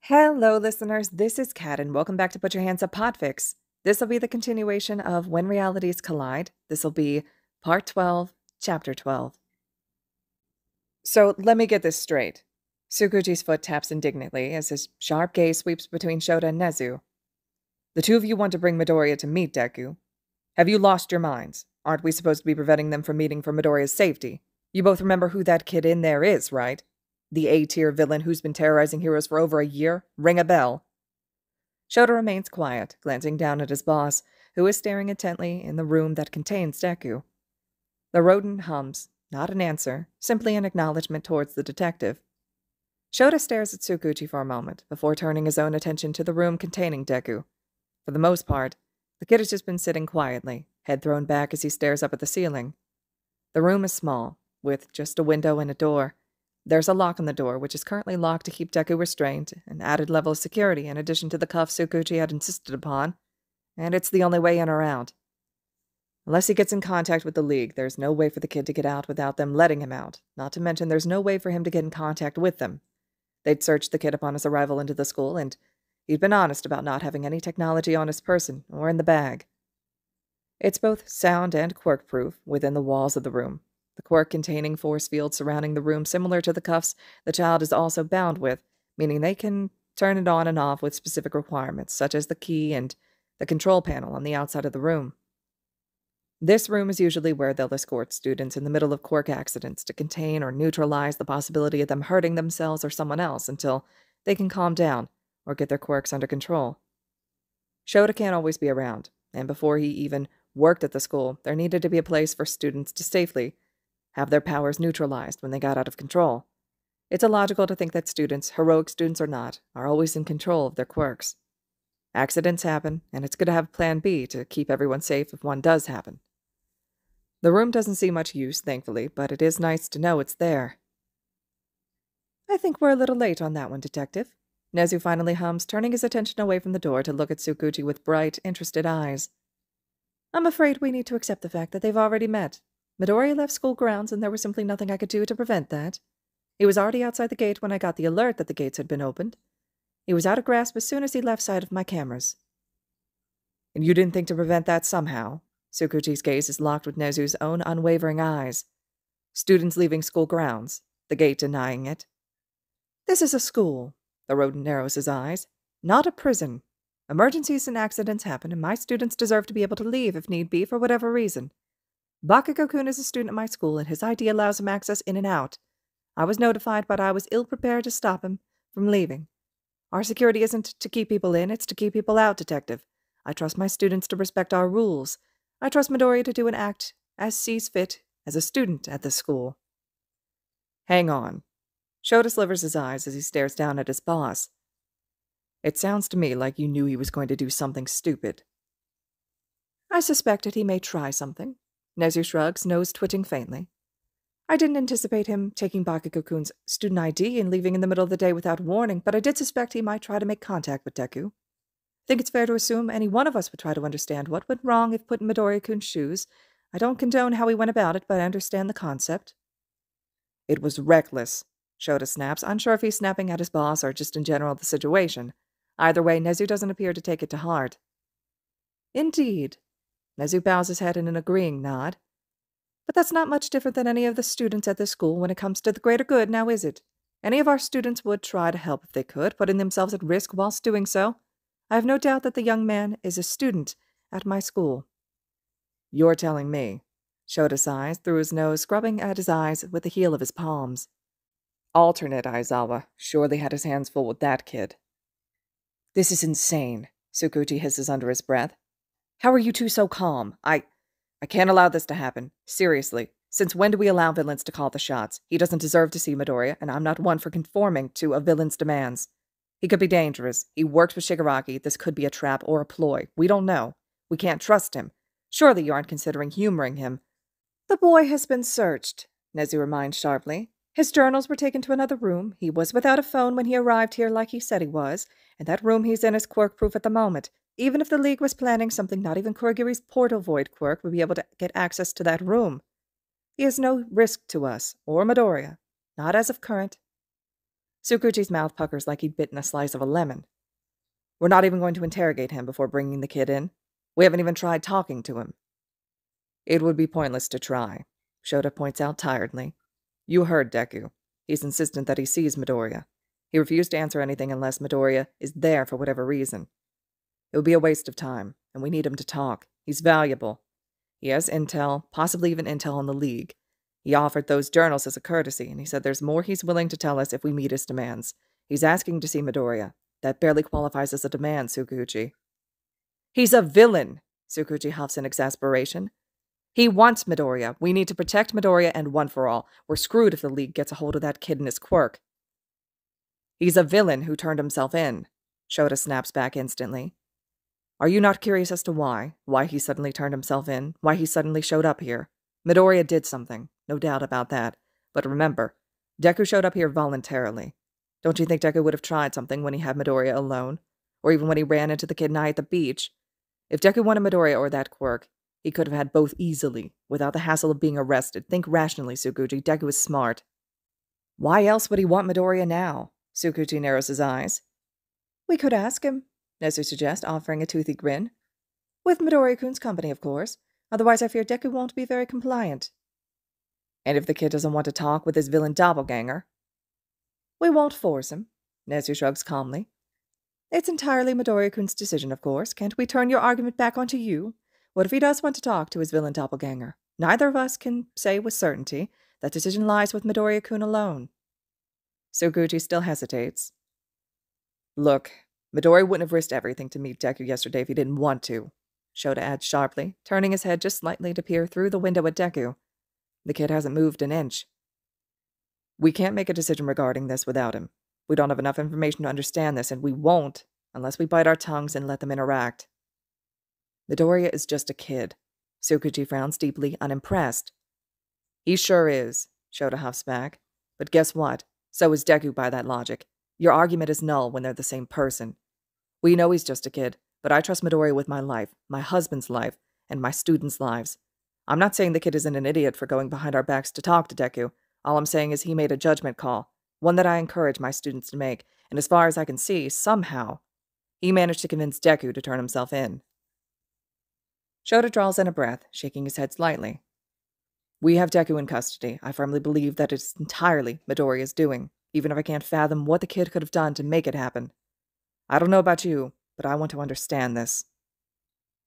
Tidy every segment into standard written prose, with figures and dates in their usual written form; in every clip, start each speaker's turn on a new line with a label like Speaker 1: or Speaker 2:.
Speaker 1: Hello, listeners. This is Kat, and welcome back to Put Your Hands Up Podfics. This will be the continuation of When Realities Collide. This will be Part 12, Chapter 12. So let me get this straight. Tsukuchi's foot taps indignantly as his sharp gaze sweeps between Shota and Nezu. The two of you want to bring Midoriya to meet Deku. Have you lost your minds? Aren't we supposed to be preventing them from meeting for Midoriya's safety? You both remember who that kid in there is, right? The A-tier villain who's been terrorizing heroes for over a year? Ring a bell. Shota remains quiet, glancing down at his boss, who is staring intently in the room that contains Deku. The rodent hums, not an answer, simply an acknowledgement towards the detective. Shota stares at Tsukuchi for a moment, before turning his own attention to the room containing Deku. For the most part, the kid has just been sitting quietly, head thrown back as he stares up at the ceiling. The room is small, with just a window and a door. There's a lock on the door, which is currently locked to keep Deku restrained, an added level of security in addition to the cuffs Tsukuchi had insisted upon, and it's the only way in or out. Unless he gets in contact with the League, there's no way for the kid to get out without them letting him out, not to mention there's no way for him to get in contact with them. They'd searched the kid upon his arrival into the school, and he'd been honest about not having any technology on his person or in the bag. It's both sound and quirk-proof within the walls of the room. The quirk containing force fields surrounding the room similar to the cuffs the child is also bound with, meaning they can turn it on and off with specific requirements, such as the key and the control panel on the outside of the room. This room is usually where they'll escort students in the middle of quirk accidents to contain or neutralize the possibility of them hurting themselves or someone else until they can calm down or get their quirks under control. Shota can't always be around, and before he even worked at the school, there needed to be a place for students to safely have their powers neutralized when they got out of control. It's illogical to think that students, heroic students or not, are always in control of their quirks. Accidents happen, and it's good to have Plan B to keep everyone safe if one does happen. The room doesn't see much use, thankfully, but it is nice to know it's there. I think we're a little late on that one, Detective. Nezu finally hums, turning his attention away from the door to look at Tsukuchi with bright, interested eyes. I'm afraid we need to accept the fact that they've already met. Midoriya left school grounds, and there was simply nothing I could do to prevent that. He was already outside the gate when I got the alert that the gates had been opened. He was out of grasp as soon as he left sight of my cameras. And you didn't think to prevent that somehow? Tsukuchi's gaze is locked with Nezu's own unwavering eyes. Students leaving school grounds, the gate denying it. This is a school, the rodent narrows his eyes, not a prison. Emergencies and accidents happen, and my students deserve to be able to leave if need be for whatever reason. Bakugo-kun is a student at my school, and his ID allows him access in and out. I was notified, but I was ill-prepared to stop him from leaving. Our security isn't to keep people in, it's to keep people out, Detective. I trust my students to respect our rules. I trust Midoriya to do and act as sees fit as a student at this school. Hang on. Shota slivers his eyes as he stares down at his boss. It sounds to me like you knew he was going to do something stupid. I suspected he may try something. Nezu shrugs, nose twitching faintly. I didn't anticipate him taking Bakugo-kun's student ID and leaving in the middle of the day without warning, but I did suspect he might try to make contact with Deku. I think it's fair to assume any one of us would try to understand what went wrong if put in Midoriya-kun's shoes. I don't condone how he went about it, but I understand the concept. It was reckless, Shota snaps, unsure if he's snapping at his boss or just in general the situation. Either way, Nezu doesn't appear to take it to heart. Indeed. Nezu bows his head in an agreeing nod. But that's not much different than any of the students at this school when it comes to the greater good, now is it? Any of our students would try to help if they could, putting themselves at risk whilst doing so. I have no doubt that the young man is a student at my school. You're telling me. Shota sighs through his nose, scrubbing at his eyes with the heel of his palms. Alternate Aizawa surely had his hands full with that kid. This is insane, Tsukuchi hisses under his breath. How are you two so calm? I can't allow this to happen. Seriously. Since when do we allow villains to call the shots? He doesn't deserve to see Midoriya, and I'm not one for conforming to a villain's demands. He could be dangerous. He worked with Shigaraki. This could be a trap or a ploy. We don't know. We can't trust him. Surely you aren't considering humoring him. The boy has been searched, Nezu reminds sharply. His journals were taken to another room. He was without a phone when he arrived here like he said he was, and that room he's in is quirk-proof at the moment. Even if the League was planning something, not even Kurogiri's Portal Void quirk would be able to get access to that room. He is no risk to us, or Midoriya. Not as of current. Tsukuchi's mouth puckers like he'd bitten a slice of a lemon. We're not even going to interrogate him before bringing the kid in. We haven't even tried talking to him. It would be pointless to try, Shota points out tiredly. You heard Deku. He's insistent that he sees Midoriya. He refused to answer anything unless Midoriya is there for whatever reason. It would be a waste of time, and we need him to talk. He's valuable. He has intel, possibly even intel on the League. He offered those journals as a courtesy, and he said there's more he's willing to tell us if we meet his demands. He's asking to see Midoriya. That barely qualifies as a demand, Tsukuchi. He's a villain, Tsukuchi huffs in exasperation. He wants Midoriya. We need to protect Midoriya, and one for all. We're screwed if the League gets a hold of that kid and his quirk. He's a villain who turned himself in, Shota snaps back instantly. Are you not curious as to why? Why he suddenly turned himself in? Why he suddenly showed up here? Midoriya did something, no doubt about that. But remember, Deku showed up here voluntarily. Don't you think Deku would have tried something when he had Midoriya alone? Or even when he ran into the kid and I at the beach? If Deku wanted Midoriya or that quirk, he could have had both easily, without the hassle of being arrested. Think rationally, Tsukuchi. Deku is smart. Why else would he want Midoriya now? Tsukuchi narrows his eyes. We could ask him, Nezu suggests, offering a toothy grin. With Midoriya-kun's company, of course. Otherwise, I fear Deku won't be very compliant. And if the kid doesn't want to talk with his villain doppelganger? We won't force him, Nezu shrugs calmly. It's entirely Midoriya-kun's decision, of course. Can't we turn your argument back onto you? What if he does want to talk to his villain doppelganger? Neither of us can say with certainty. That decision lies with Midoriya-kun alone. Tsukuchi still hesitates. Look, Midoriya wouldn't have risked everything to meet Deku yesterday if he didn't want to, Shota adds sharply, turning his head just slightly to peer through the window at Deku. The kid hasn't moved an inch. We can't make a decision regarding this without him. We don't have enough information to understand this, and we won't unless we bite our tongues and let them interact. Midoriya is just a kid. Tsukuchi frowns deeply, unimpressed. He sure is, Shota huffs back. But guess what? So is Deku by that logic. Your argument is null when they're the same person. We know he's just a kid, but I trust Midoriya with my life, my husband's life, and my students' lives. I'm not saying the kid isn't an idiot for going behind our backs to talk to Deku. All I'm saying is he made a judgment call, one that I encourage my students to make, and as far as I can see, somehow, he managed to convince Deku to turn himself in. Shota draws in a breath, shaking his head slightly. We have Deku in custody. I firmly believe that it's entirely Midoriya's doing, even if I can't fathom what the kid could have done to make it happen. I don't know about you, but I want to understand this.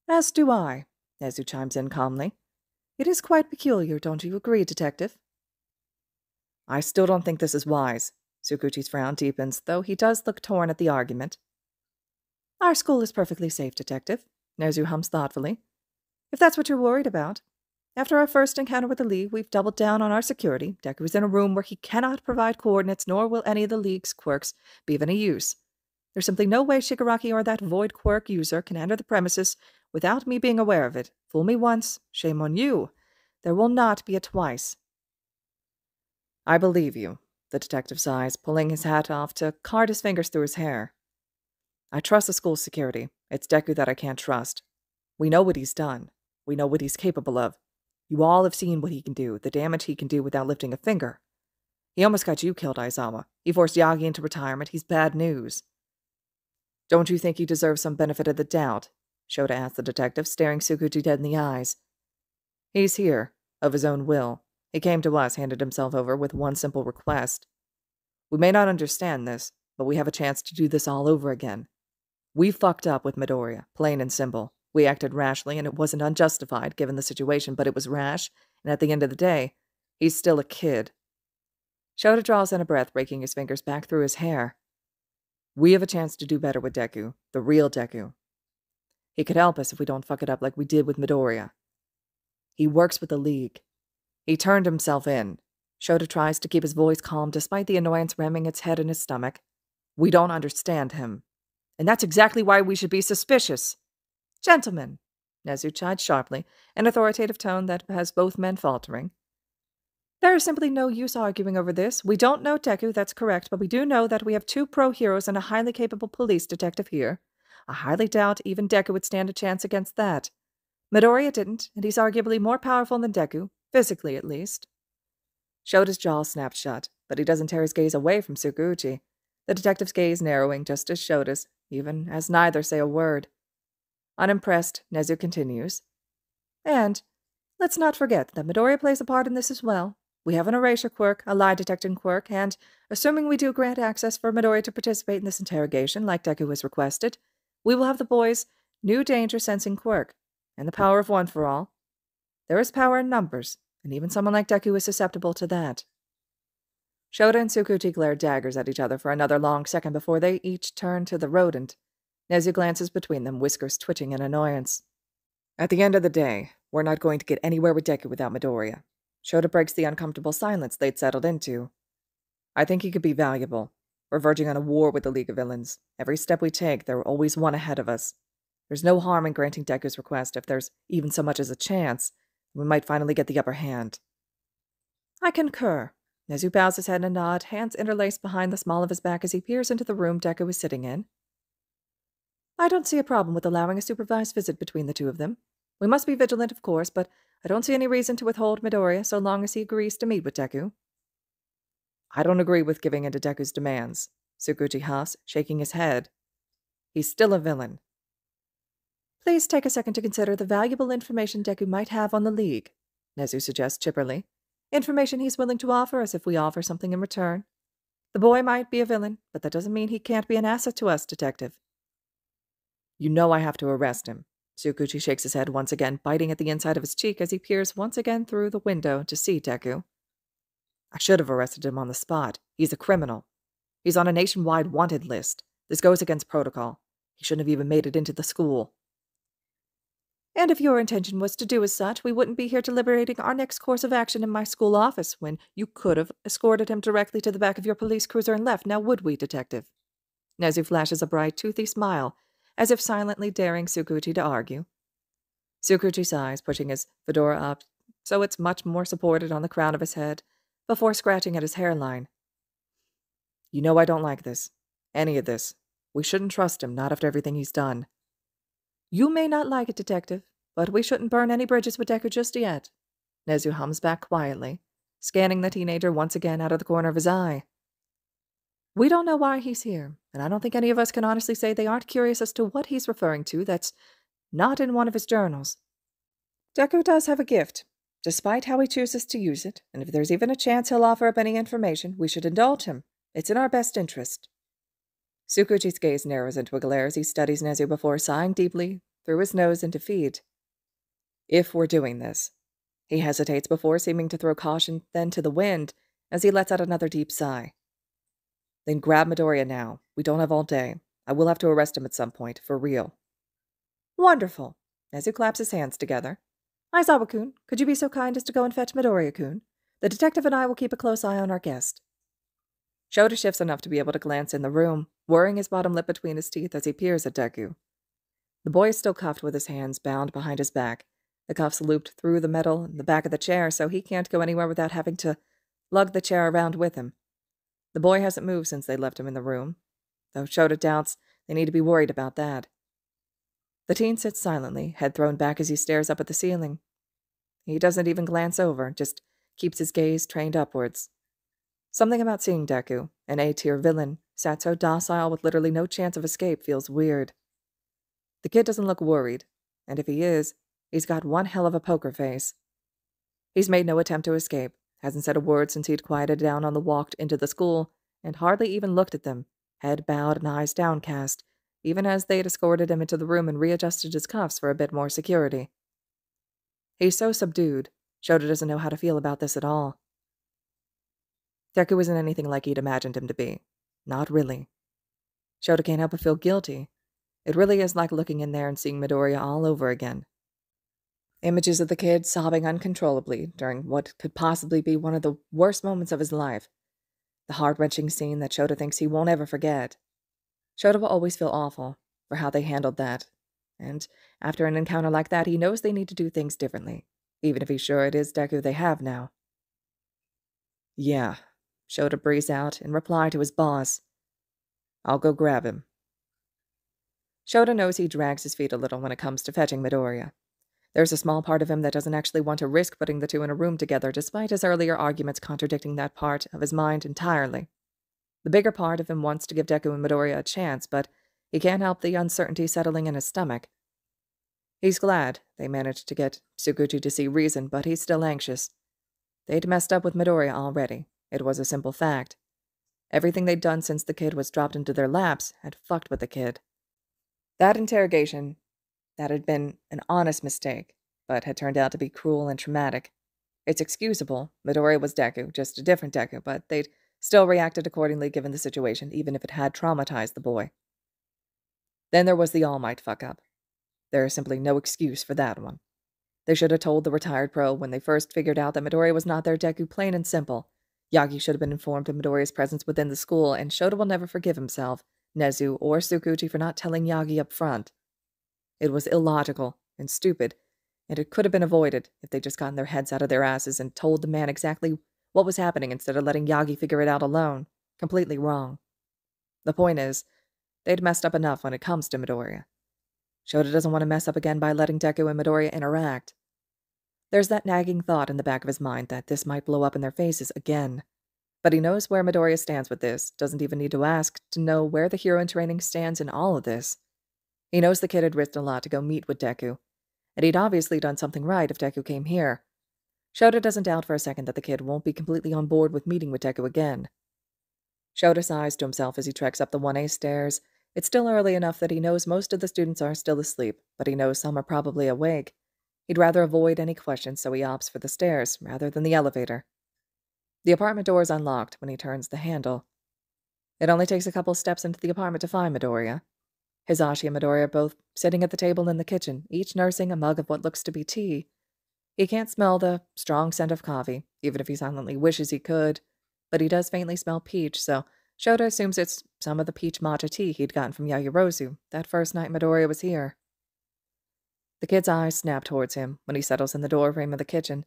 Speaker 1: As do I, Nezu chimes in calmly. It is quite peculiar, don't you agree, Detective? I still don't think this is wise. Tsukuchi's frown deepens, though he does look torn at the argument. Our school is perfectly safe, Detective, Nezu hums thoughtfully. If that's what you're worried about. After our first encounter with the League, we've doubled down on our security. Deku is in a room where he cannot provide coordinates, nor will any of the League's quirks be of any use. There's simply no way Shigaraki or that void quirk user can enter the premises without me being aware of it. Fool me once, shame on you. There will not be a twice. I believe you, the detective sighs, pulling his hat off to card his fingers through his hair. I trust the school's security. It's Deku that I can't trust. We know what he's done. We know what he's capable of. You all have seen what he can do, the damage he can do without lifting a finger. He almost got you killed, Aizawa. He forced Yagi into retirement. He's bad news. Don't you think he deserves some benefit of the doubt? Shota asked the detective, staring Tsukuchi dead in the eyes. He's here, of his own will. He came to us, handed himself over with one simple request. We may not understand this, but we have a chance to do this all over again. We fucked up with Midoriya, plain and simple. We acted rashly, and it wasn't unjustified, given the situation, but it was rash, and at the end of the day, he's still a kid. Shota draws in a breath, raking his fingers back through his hair. We have a chance to do better with Deku, the real Deku. He could help us if we don't fuck it up like we did with Midoriya. He works with the League. He turned himself in. Shota tries to keep his voice calm despite the annoyance ramming its head in his stomach. We don't understand him. And that's exactly why we should be suspicious. Gentlemen, Nezu chided sharply, an authoritative tone that has both men faltering. There is simply no use arguing over this. We don't know Deku, that's correct, but we do know that we have 2 pro-heroes and a highly capable police detective here. I highly doubt even Deku would stand a chance against that. Midoriya didn't, and he's arguably more powerful than Deku, physically at least. Shota's jaw snapped shut. but he doesn't tear his gaze away from Tsukuchi, the detective's gaze narrowing just as Shota's, even as neither say a word. Unimpressed, Nezu continues. And let's not forget that Midoriya plays a part in this as well. We have an erasure quirk, a lie-detecting quirk, and, assuming we do grant access for Midoriya to participate in this interrogation like Deku has requested, we will have the boy's new danger-sensing quirk, and the power of one for all. There is power in numbers, and even someone like Deku is susceptible to that. Shota and Tsukuchi glare daggers at each other for another long second before they each turn to the rodent. Nezu glances between them, whiskers twitching in annoyance. At the end of the day, we're not going to get anywhere with Deku without Midoriya. Shota breaks the uncomfortable silence they'd settled into. I think he could be valuable. We're verging on a war with the League of Villains. Every step we take, they're always one ahead of us. There's no harm in granting Deku's request if there's even so much as a chance. We might finally get the upper hand. I concur. Nezu bows his head in a nod, hands interlaced behind the small of his back as he peers into the room Deku is sitting in. I don't see a problem with allowing a supervised visit between the two of them. We must be vigilant, of course, but I don't see any reason to withhold Midoriya so long as he agrees to meet with Deku. I don't agree with giving in to Deku's demands, Tsukuchi huffs, shaking his head. He's still a villain. Please take a second to consider the valuable information Deku might have on the League, Nezu suggests chipperly. Information he's willing to offer us if we offer something in return. The boy might be a villain, but that doesn't mean he can't be an asset to us, Detective. You know I have to arrest him. Tsukuchi shakes his head once again, biting at the inside of his cheek as he peers once again through the window to see Deku. I should have arrested him on the spot. He's a criminal. He's on a nationwide wanted list. This goes against protocol. He shouldn't have even made it into the school. And if your intention was to do as such, we wouldn't be here deliberating our next course of action in my school office when you could have escorted him directly to the back of your police cruiser and left, now would we, Detective? Nezu flashes a bright, toothy smile, as if silently daring Tsukuchi to argue. Tsukuchi sighs, pushing his fedora up so it's much more supported on the crown of his head, before scratching at his hairline. You know I don't like this. Any of this. We shouldn't trust him, not after everything he's done. You may not like it, Detective, but we shouldn't burn any bridges with Deku just yet. Nezu hums back quietly, scanning the teenager once again out of the corner of his eye. We don't know why he's here, and I don't think any of us can honestly say they aren't curious as to what he's referring to that's not in one of his journals. Deku does have a gift, despite how he chooses to use it, and if there's even a chance he'll offer up any information, we should indulge him. It's in our best interest. Tsukuchi's gaze narrows into a glare as he studies Nezu before sighing deeply through his nose in defeat. If we're doing this. He hesitates before seeming to throw caution then to the wind as he lets out another deep sigh. Then grab Midoriya now. We don't have all day. I will have to arrest him at some point, for real. Wonderful. Nezu claps his hands together. Aizawa-kun, could you be so kind as to go and fetch Midoriya-kun? The detective and I will keep a close eye on our guest. Shota shifts enough to be able to glance in the room, worrying his bottom lip between his teeth as he peers at Deku. The boy is still cuffed with his hands bound behind his back, the cuffs looped through the metal in the back of the chair so he can't go anywhere without having to lug the chair around with him. The boy hasn't moved since they left him in the room, though Shota doubts they need to be worried about that. The teen sits silently, head thrown back as he stares up at the ceiling. He doesn't even glance over, just keeps his gaze trained upwards. Something about seeing Deku, an A-tier villain, sat so docile with literally no chance of escape feels weird. The kid doesn't look worried, and if he is, he's got one hell of a poker face. He's made no attempt to escape, hasn't said a word since he'd quieted down on the walk into the school, and hardly even looked at them, head bowed and eyes downcast, even as they'd escorted him into the room and readjusted his cuffs for a bit more security. He's so subdued, Shota doesn't know how to feel about this at all. Deku isn't anything like he'd imagined him to be. Not really. Shota can't help but feel guilty. It really is like looking in there and seeing Midoriya all over again. Images of the kid sobbing uncontrollably during what could possibly be one of the worst moments of his life. The heart-wrenching scene that Shota thinks he won't ever forget. Shota will always feel awful for how they handled that. And after an encounter like that, he knows they need to do things differently, even if he's sure it is Deku they have now. Yeah, Shota breathes out in reply to his boss. I'll go grab him. Shota knows he drags his feet a little when it comes to fetching Midoriya. There's a small part of him that doesn't actually want to risk putting the two in a room together, despite his earlier arguments contradicting that part of his mind entirely. The bigger part of him wants to give Deku and Midoriya a chance, but he can't help the uncertainty settling in his stomach. He's glad they managed to get Tsukuchi to see reason, but he's still anxious. They'd messed up with Midoriya already. It was a simple fact. Everything they'd done since the kid was dropped into their laps had fucked with the kid. That interrogation, that had been an honest mistake, but had turned out to be cruel and traumatic. It's excusable. Midoriya was Deku, just a different Deku, but they'd still reacted accordingly given the situation, even if it had traumatized the boy. Then there was the All Might fuck-up. There is simply no excuse for that one. They should have told the retired pro when they first figured out that Midoriya was not their Deku, plain and simple. Yagi should have been informed of Midoriya's presence within the school, and Shota will never forgive himself, Nezu, or Tsukuchi for not telling Yagi up front. It was illogical and stupid, and it could have been avoided if they'd just gotten their heads out of their asses and told the man exactly what was happening instead of letting Yagi figure it out alone. Completely wrong. The point is, they'd messed up enough when it comes to Midoriya. Shota doesn't want to mess up again by letting Deku and Midoriya interact. There's that nagging thought in the back of his mind that this might blow up in their faces again. But he knows where Midoriya stands with this, doesn't even need to ask to know where the hero in training stands in all of this. He knows the kid had risked a lot to go meet with Deku, and he'd obviously done something right if Deku came here. Shota doesn't doubt for a second that the kid won't be completely on board with meeting with Deku again. Shota sighs to himself as he treks up the 1A stairs. It's still early enough that he knows most of the students are still asleep, but he knows some are probably awake. He'd rather avoid any questions, so he opts for the stairs rather than the elevator. The apartment door is unlocked when he turns the handle. It only takes a couple steps into the apartment to find Midoriya. Hisashi and Midoriya are both sitting at the table in the kitchen, each nursing a mug of what looks to be tea. He can't smell the strong scent of coffee, even if he silently wishes he could, but he does faintly smell peach, so Shota assumes it's some of the peach matcha tea he'd gotten from Yaoyorozu that first night Midoriya was here. The kid's eyes snap towards him when he settles in the doorframe of the kitchen,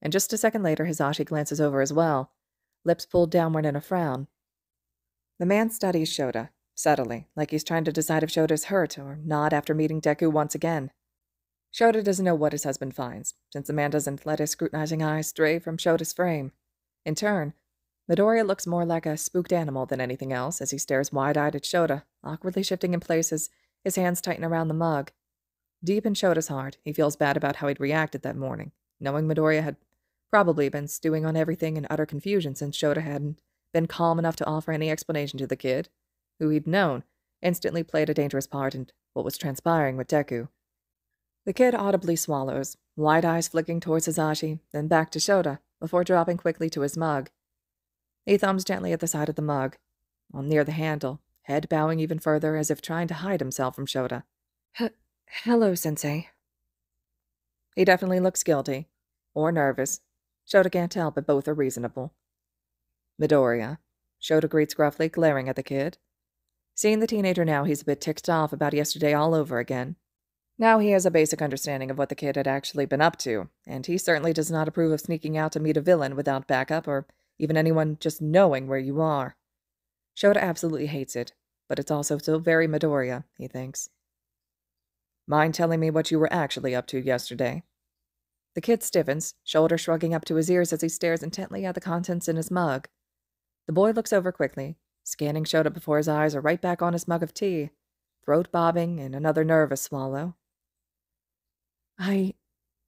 Speaker 1: and just a second later Hisashi glances over as well, lips pulled downward in a frown. The man studies Shota, subtly, like he's trying to decide if Shota's hurt or not after meeting Deku once again. Shota doesn't know what his husband finds, since the man doesn't let his scrutinizing eyes stray from Shota's frame. In turn, Midoriya looks more like a spooked animal than anything else as he stares wide-eyed at Shota, awkwardly shifting in place as his hands tighten around the mug. Deep in Shota's heart, he feels bad about how he'd reacted that morning, knowing Midoriya had probably been stewing on everything in utter confusion since Shota hadn't been calm enough to offer any explanation to the kid, who he'd known instantly played a dangerous part in what was transpiring with Deku. The kid audibly swallows, wide eyes flicking towards Hisashi, then back to Shota, before dropping quickly to his mug. He thumbs gently at the side of the mug, on near the handle, head bowing even further as if trying to hide himself from Shota. Hello, Sensei. He definitely looks guilty, or nervous. Shota can't tell, but both are reasonable. Midoriya. Shota greets gruffly, glaring at the kid. Seeing the teenager now, he's a bit ticked off about yesterday all over again. Now he has a basic understanding of what the kid had actually been up to, and he certainly does not approve of sneaking out to meet a villain without backup or even anyone just knowing where you are. Shota absolutely hates it, but it's also so very Midoriya, he thinks. Mind telling me what you were actually up to yesterday? The kid stiffens, shoulder shrugging up to his ears as he stares intently at the contents in his mug. The boy looks over quickly, scanning Shota before his eyes are right back on his mug of tea, throat bobbing in another nervous swallow. I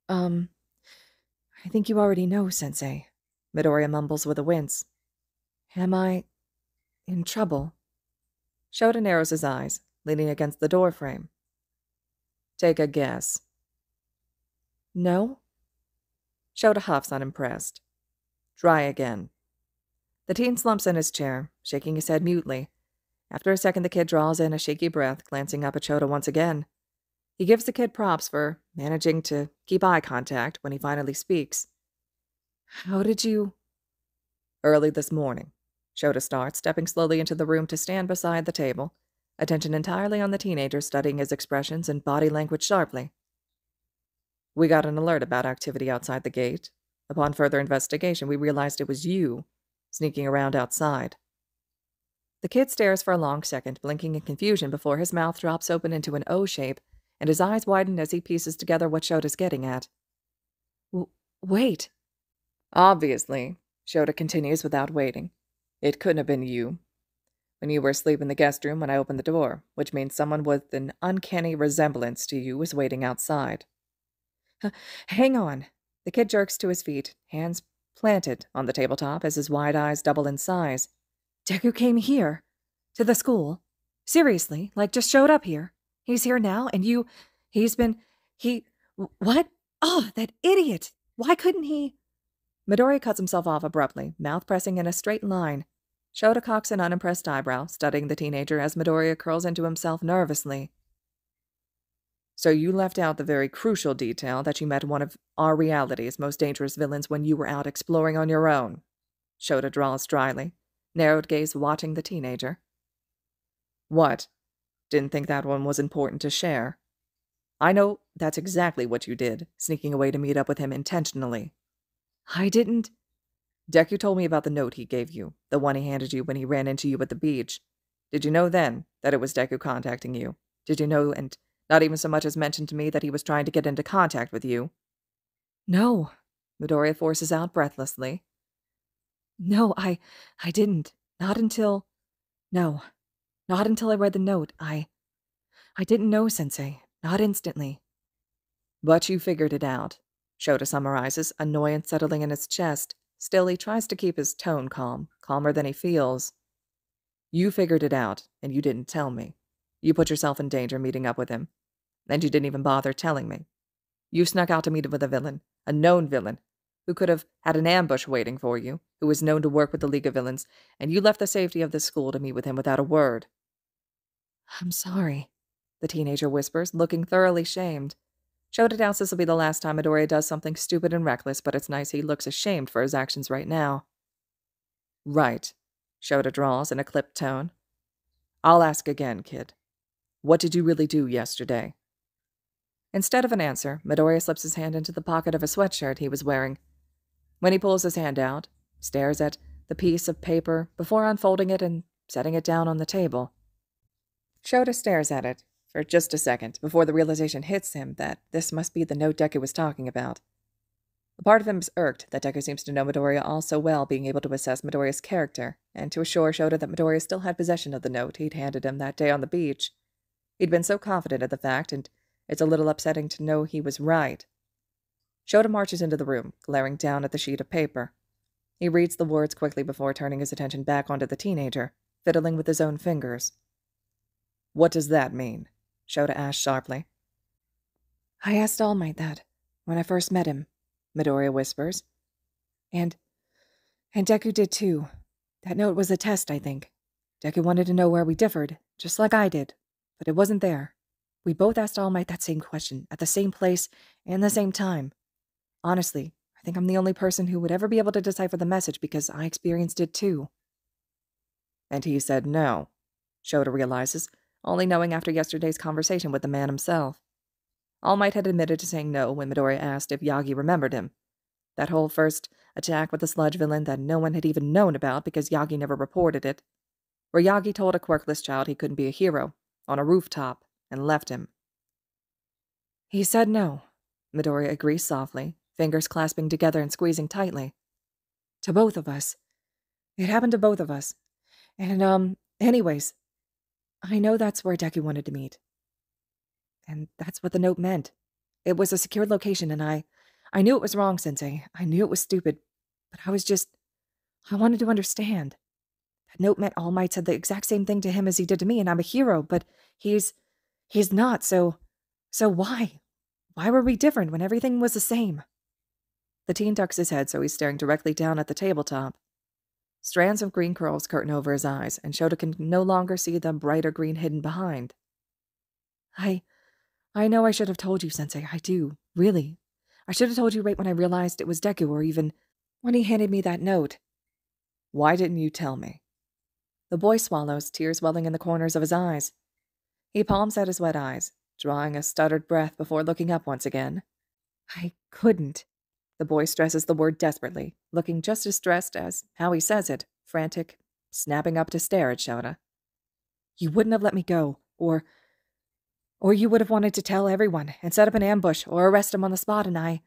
Speaker 1: think you already know, Sensei, Midoriya mumbles with a wince. Am I in trouble? Shota narrows his eyes, leaning against the doorframe. Take a guess. No? Shota huffs, unimpressed. Try again. The teen slumps in his chair, shaking his head mutely. After a second, the kid draws in a shaky breath, glancing up at Shota once again. He gives the kid props for managing to keep eye contact when he finally speaks. How did you... Early this morning. Shota starts, stepping slowly into the room to stand beside the table, attention entirely on the teenager, studying his expressions and body language sharply. We got an alert about activity outside the gate. Upon further investigation, we realized it was you, sneaking around outside. The kid stares for a long second, blinking in confusion before his mouth drops open into an O shape, and his eyes widen as he pieces together what Shota's getting at. Wait. Obviously, Shota continues without waiting. It couldn't have been you. When you were asleep in the guest room when I opened the door, which means someone with an uncanny resemblance to you was waiting outside. Hang on. The kid jerks to his feet, hands planted on the tabletop as his wide eyes double in size. Deku came here? To the school? Seriously? Like, just showed up here? He's here now, and what? Oh, that idiot! Why couldn't he? Midori cuts himself off abruptly, mouth pressing in a straight line. Shota cocks an unimpressed eyebrow, studying the teenager as Midoriya curls into himself nervously. So you left out the very crucial detail that you met one of our reality's most dangerous villains when you were out exploring on your own. Shota drawls dryly, narrowed gaze watching the teenager. What? Didn't think that one was important to share? I know that's exactly what you did, sneaking away to meet up with him intentionally. I didn't. Deku told me about the note he gave you, the one he handed you when he ran into you at the beach. Did you know then that it was Deku contacting you? Did you know and not even so much as mention to me that he was trying to get into contact with you? No, Midoriya forces out breathlessly. No, I didn't. Not until I read the note. I didn't know, Sensei. Not instantly. But you figured it out, Shota summarizes, annoyance settling in his chest. Still, he tries to keep his tone calm, calmer than he feels. You figured it out, and you didn't tell me. You put yourself in danger meeting up with him. And you didn't even bother telling me. You snuck out to meet with a villain, a known villain, who could have had an ambush waiting for you, who was known to work with the League of Villains, and you left the safety of the school to meet with him without a word. I'm sorry, the teenager whispers, looking thoroughly shamed. Shota doubts this will be the last time Midoriya does something stupid and reckless, but it's nice he looks ashamed for his actions right now. Right, Shota drawls in a clipped tone. I'll ask again, kid. What did you really do yesterday? Instead of an answer, Midoriya slips his hand into the pocket of a sweatshirt he was wearing. When he pulls his hand out, stares at the piece of paper before unfolding it and setting it down on the table. Shota stares at it for just a second before the realization hits him that this must be the note Deku was talking about. A part of him is irked that Deku seems to know Midoriya all so well, being able to assess Midoriya's character, and to assure Shota that Midoriya still had possession of the note he'd handed him that day on the beach. He'd been so confident of the fact, and it's a little upsetting to know he was right. Shota marches into the room, glaring down at the sheet of paper. He reads the words quickly before turning his attention back onto the teenager, fiddling with his own fingers. What does that mean? Shota asked sharply. I asked All Might that, when I first met him, Midoriya whispers. And Deku did too. That note was a test, I think. Deku wanted to know where we differed, just like I did, but it wasn't there. We both asked All Might that same question, at the same place, and the same time. Honestly, I think I'm the only person who would ever be able to decipher the message because I experienced it too. And he said no, Shota realizes, only knowing after yesterday's conversation with the man himself. All Might had admitted to saying no when Midoriya asked if Yagi remembered him. That whole first attack with the sludge villain that no one had even known about because Yagi never reported it, where Yagi told a quirkless child he couldn't be a hero, on a rooftop, and left him. He said no, Midoriya agrees softly, fingers clasping together and squeezing tightly. To both of us. It happened to both of us. And, anyways, I know that's where Deku wanted to meet. And that's what the note meant. It was a secured location, and I knew it was wrong, Sensei. I knew it was stupid. But I wanted to understand. That note meant All Might said the exact same thing to him as he did to me, and I'm a hero, but he's not, so why? Why were we different when everything was the same? The teen ducks his head so he's staring directly down at the tabletop. Strands of green curls curtain over his eyes, and Shota can no longer see the brighter green hidden behind. I know I should have told you, Sensei. I do, really. I should have told you right when I realized it was Deku, or even when he handed me that note. Why didn't you tell me? The boy swallows, tears welling in the corners of his eyes. He palms at his wet eyes, drawing a stuttered breath before looking up once again. I couldn't. The boy stresses the word desperately, looking just as stressed as how he says it, frantic, snapping up to stare at Shota. You wouldn't have let me go, or Or you would have wanted to tell everyone and set up an ambush or arrest him on the spot, and I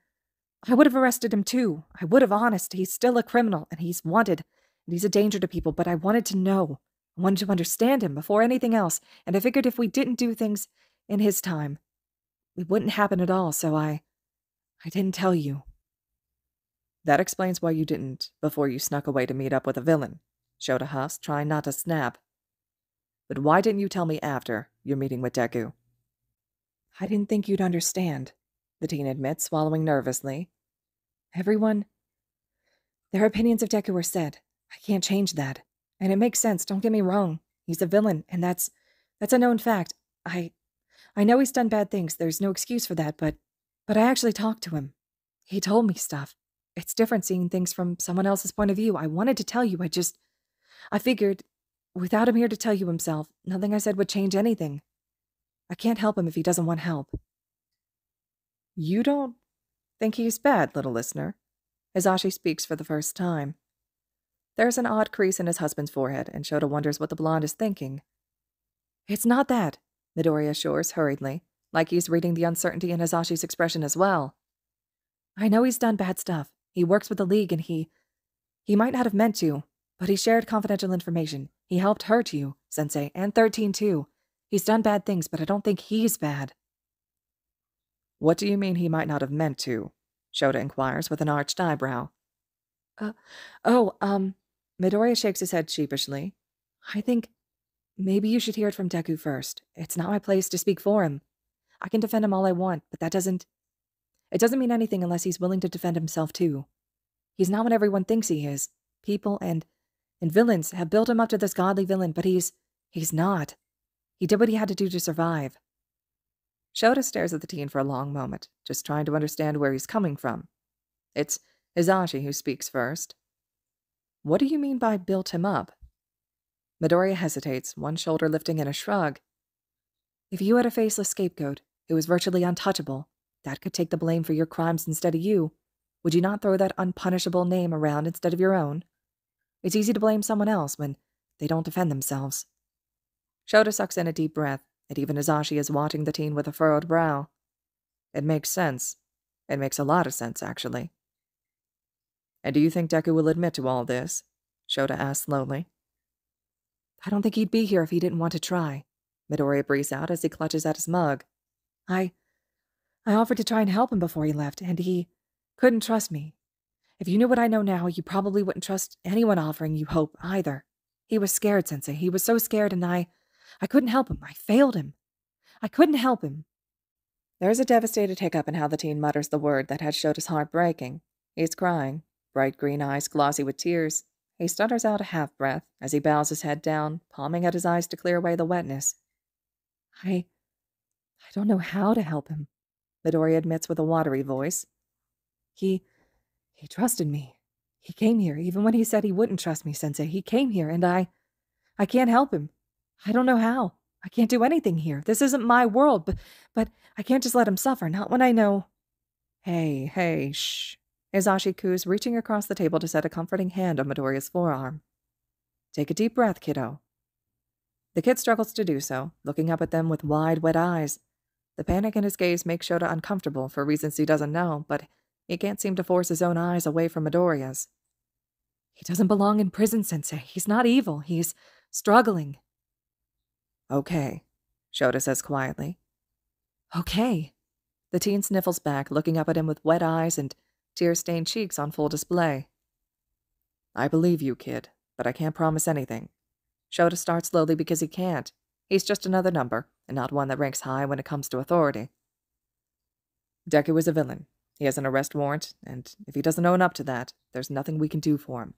Speaker 1: would have arrested him too. I would have, honest. He's still a criminal, and he's wanted, and he's a danger to people, but I wanted to know. I wanted to understand him before anything else, and I figured if we didn't do things in his time, it wouldn't happen at all, so I didn't tell you. That explains why you didn't before you snuck away to meet up with a villain, Shota huffs, trying not to snap. But why didn't you tell me after your meeting with Deku? I didn't think you'd understand, the teen admits, swallowing nervously. Their opinions of Deku are said. I can't change that. And it makes sense, don't get me wrong. He's a villain, and that's a known fact. I know he's done bad things, there's no excuse for that, but I actually talked to him. He told me stuff. It's different seeing things from someone else's point of view. I wanted to tell you, I figured, without him here to tell you himself, nothing I said would change anything. I can't help him if he doesn't want help. You don't think he's bad, little listener? Hisashi speaks for the first time. There's an odd crease in his husband's forehead, and Shota wonders what the blonde is thinking. It's not that, Midori assures hurriedly, like he's reading the uncertainty in Hisashi's expression as well. I know he's done bad stuff. He works with the League, and he might not have meant to, but he shared confidential information. He helped hurt you, Sensei, and 13 too. He's done bad things, but I don't think he's bad. What do you mean he might not have meant to? Shota inquires with an arched eyebrow. Midoriya shakes his head sheepishly. I think maybe you should hear it from Deku first. It's not my place to speak for him. I can defend him all I want, but it doesn't mean anything unless he's willing to defend himself too. He's not what everyone thinks he is. People and villains have built him up to this godly villain, but he's not. He did what he had to do to survive. Shota stares at the teen for a long moment, just trying to understand where he's coming from. It's Hisashi who speaks first. What do you mean by built him up? Midoriya hesitates, one shoulder lifting in a shrug. If you had a faceless scapegoat who was virtually untouchable, that could take the blame for your crimes instead of you, would you not throw that unpunishable name around instead of your own? It's easy to blame someone else when they don't defend themselves. Shota sucks in a deep breath, and even Hisashi is watching the teen with a furrowed brow. It makes sense. It makes a lot of sense, actually. And do you think Deku will admit to all this? Shota asks slowly. I don't think he'd be here if he didn't want to try, Midoriya breathes out as he clutches at his mug. I offered to try and help him before he left, and he couldn't trust me. If you knew what I know now, you probably wouldn't trust anyone offering you hope either. He was scared, Sensei. He was so scared, and I couldn't help him. I failed him. I couldn't help him. There's a devastated hiccup in how the teen mutters the word that had Shota's heart breaking. He's crying, bright green eyes glossy with tears. He stutters out a half-breath as he bows his head down, palming at his eyes to clear away the wetness. I don't know how to help him, Midoriya admits with a watery voice. He trusted me. He came here, even when he said he wouldn't trust me, Sensei. He came here, and I can't help him. I don't know how. I can't do anything here. This isn't my world, but I can't just let him suffer, not when I know. Hey, shh. Hisashi coos, reaching across the table to set a comforting hand on Midoriya's forearm. Take a deep breath, kiddo. The kid struggles to do so, looking up at them with wide, wet eyes. The panic in his gaze makes Shota uncomfortable for reasons he doesn't know, but he can't seem to force his own eyes away from Midoriya's. He doesn't belong in prison, Sensei. He's not evil. He's struggling. Okay, Shota says quietly. Okay. The teen sniffles back, looking up at him with wet eyes and tear-stained cheeks on full display. I believe you, kid, but I can't promise anything. Shota starts slowly because he can't. He's just another number, and not one that ranks high when it comes to authority. Deku is a villain. He has an arrest warrant, and if he doesn't own up to that, there's nothing we can do for him.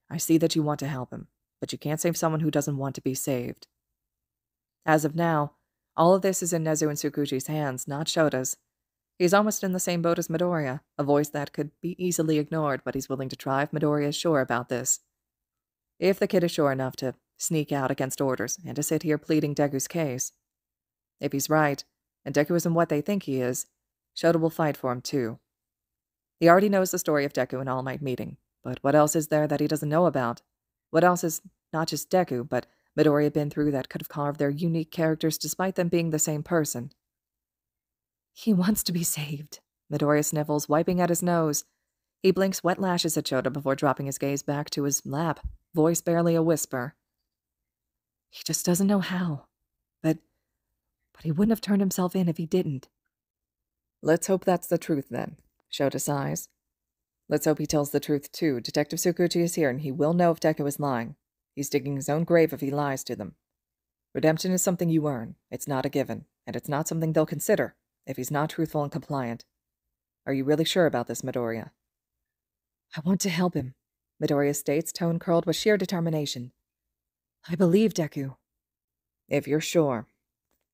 Speaker 1: I see that you want to help him, but you can't save someone who doesn't want to be saved. As of now, all of this is in Nezu and Tsukuchi's hands, not Shota's. He's almost in the same boat as Midoriya, a voice that could be easily ignored, but he's willing to try if Midoriya is sure about this. If the kid is sure enough to sneak out against orders and to sit here pleading Deku's case. If he's right, and Deku isn't what they think he is, Shota will fight for him too. He already knows the story of Deku and All Might meeting, but what else is there that he doesn't know about? What else is not just Deku, but Midori had been through that could have carved their unique characters despite them being the same person. He wants to be saved, Midori sniffles, wiping at his nose. He blinks wet lashes at Shota before dropping his gaze back to his lap, voice barely a whisper. He just doesn't know how. But he wouldn't have turned himself in if he didn't. Let's hope that's the truth, then, Shota sighs. Let's hope he tells the truth, too. Detective Tsukuchi is here, and he will know if Deku is lying. He's digging his own grave if he lies to them. Redemption is something you earn. It's not a given, and it's not something they'll consider if he's not truthful and compliant. Are you really sure about this, Midoriya? I want to help him, Midoriya states, tone curled with sheer determination. I believe Deku. If you're sure.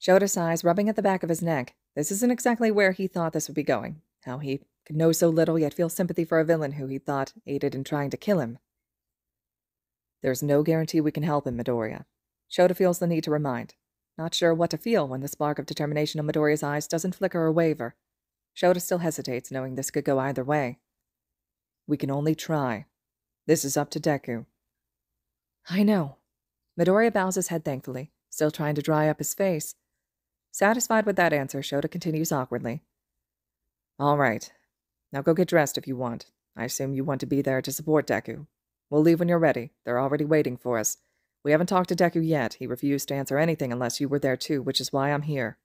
Speaker 1: Shota sighs, rubbing at the back of his neck. This isn't exactly where he thought this would be going. How he could know so little yet feel sympathy for a villain who he thought aided in trying to kill him. There's no guarantee we can help him, Midoriya. Shota feels the need to remind. Not sure what to feel when the spark of determination in Midoriya's eyes doesn't flicker or waver. Shota still hesitates, knowing this could go either way. We can only try. This is up to Deku. I know. Midoriya bows his head thankfully, still trying to dry up his face. Satisfied with that answer, Shota continues awkwardly. All right. Now go get dressed if you want. I assume you want to be there to support Deku. We'll leave when you're ready. They're already waiting for us. We haven't talked to Deku yet. He refused to answer anything unless you were there too, which is why I'm here.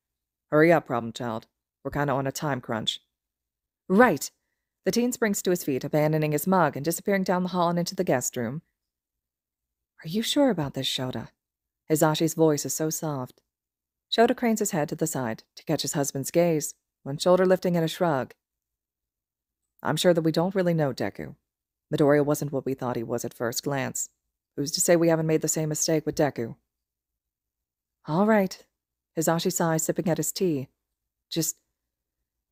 Speaker 1: Hurry up, problem child. We're kinda on a time crunch. Right! The teen springs to his feet, abandoning his mug and disappearing down the hall and into the guest room. Are you sure about this, Shota? Hizashi's voice is so soft. Shota cranes his head to the side to catch his husband's gaze, one shoulder lifting in a shrug. I'm sure that we don't really know Deku. Midoriya wasn't what we thought he was at first glance. Who's to say we haven't made the same mistake with Deku? All right. Hizashi sighs, sipping at his tea. Just,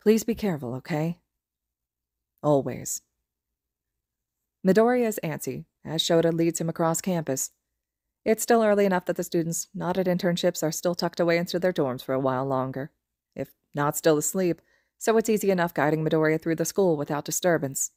Speaker 1: please be careful, okay? Always. Midoriya is antsy, as Shota leads him across campus. It's still early enough that the students not at internships are still tucked away into their dorms for a while longer, if not still asleep, so it's easy enough guiding Midoriya through the school without disturbance.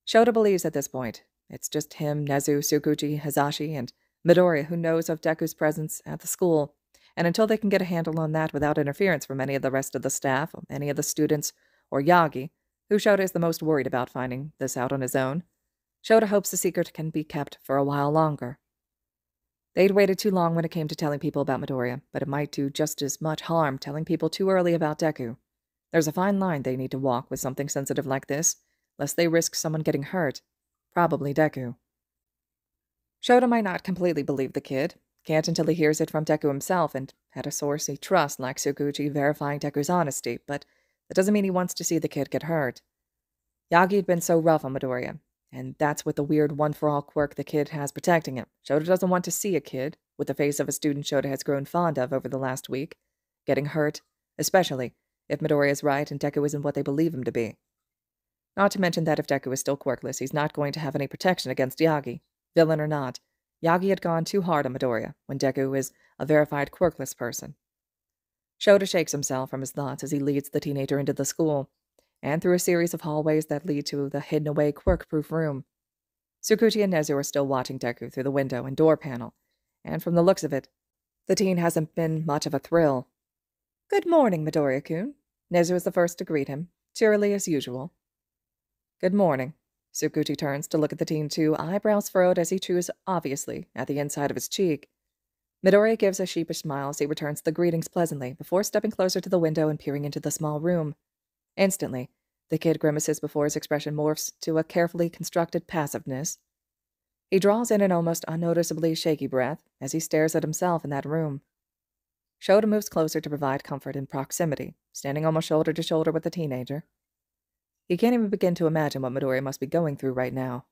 Speaker 1: Shota believes at this point it's just him, Nezu, Tsukuchi, Hizashi, and Midoriya who knows of Deku's presence at the school, and until they can get a handle on that without interference from any of the rest of the staff, or any of the students, or Yagi, who Shota is the most worried about finding this out on his own, Shota hopes the secret can be kept for a while longer. They'd waited too long when it came to telling people about Midoriya, but it might do just as much harm telling people too early about Deku. There's a fine line they need to walk with something sensitive like this, lest they risk someone getting hurt. Probably Deku. Shota might not completely believe the kid. Can't until he hears it from Deku himself and had a source he trusts like Tsukuchi verifying Deku's honesty, but that doesn't mean he wants to see the kid get hurt. Yagi had been so rough on Midoriya, and that's with the weird one-for-all quirk the kid has protecting him. Shota doesn't want to see a kid, with the face of a student Shota has grown fond of over the last week, getting hurt, especially if Midoriya is right and Deku isn't what they believe him to be. Not to mention that if Deku is still quirkless, he's not going to have any protection against Yagi. Villain or not, Yagi had gone too hard on Midoriya when Deku is a verified quirkless person. Shota shakes himself from his thoughts as he leads the teenager into the school, and through a series of hallways that lead to the hidden-away quirk-proof room. Tsukuchi and Nezu are still watching Deku through the window and door panel, and from the looks of it, the teen hasn't been much of a thrill. Good morning, Midoriya-kun. Nezu is the first to greet him, cheerily as usual. Good morning. Tsukuchi turns to look at the teen too, eyebrows furrowed as he chews obviously at the inside of his cheek. Midoriya gives a sheepish smile as he returns the greetings pleasantly before stepping closer to the window and peering into the small room. Instantly, the kid grimaces before his expression morphs to a carefully constructed passiveness. He draws in an almost unnoticeably shaky breath as he stares at himself in that room. Shota moves closer to provide comfort in proximity, standing almost shoulder to shoulder with the teenager. He can't even begin to imagine what Midoriya must be going through right now.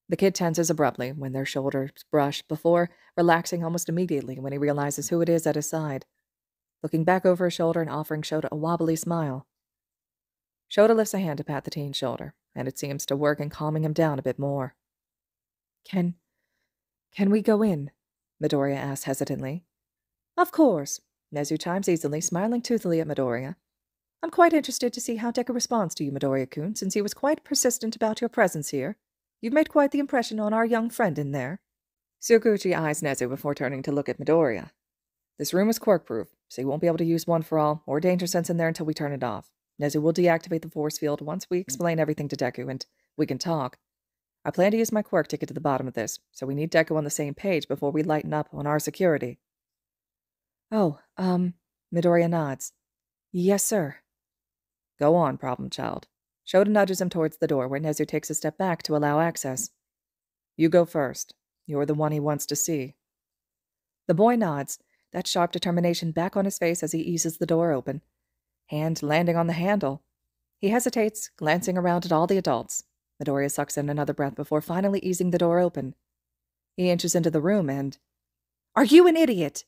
Speaker 1: The kid tenses abruptly when their shoulders brush before relaxing almost immediately when he realizes who it is at his side, looking back over his shoulder and offering Shota a wobbly smile. Shota lifts a hand to pat the teen's shoulder, and it seems to work in calming him down a bit more. Can we go in? Midoriya asks hesitantly. Of course, Nezu chimes easily, smiling toothily at Midoriya. I'm quite interested to see how Deku responds to you, Midoriya-kun, since he was quite persistent about your presence here. You've made quite the impression on our young friend in there. Suguchi eyes Nezu before turning to look at Midoriya. This room is quirk-proof, so you won't be able to use One for All or Danger Sense in there until we turn it off. Nezu will deactivate the force field once we explain everything to Deku and we can talk. I plan to use my quirk to get to the bottom of this, so we need Deku on the same page before we lighten up on our security. Oh, Midoriya nods. Yes, sir. Go on, problem child. Shota nudges him towards the door, where Nezu takes a step back to allow access. You go first. You're the one he wants to see. The boy nods, that sharp determination back on his face as he eases the door open, hand landing on the handle. He hesitates, glancing around at all the adults. Midoriya sucks in another breath before finally easing the door open. He inches into the room and... Are you an idiot?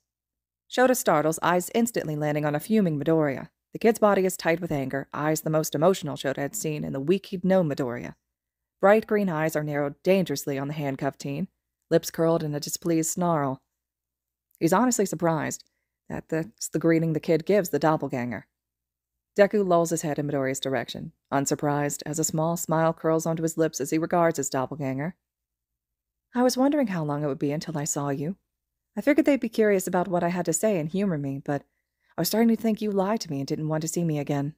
Speaker 1: Shota startles, eyes instantly landing on a fuming Midoriya. The kid's body is tight with anger, eyes the most emotional Shota had seen in the week he'd known Midoriya. Bright green eyes are narrowed dangerously on the handcuffed teen, lips curled in a displeased snarl. He's honestly surprised that that's the greeting the kid gives the doppelganger. Deku lulls his head in Midoriya's direction, unsurprised, as a small smile curls onto his lips as he regards his doppelganger. I was wondering how long it would be until I saw you. I figured they'd be curious about what I had to say and humor me, but I was starting to think you lied to me and didn't want to see me again.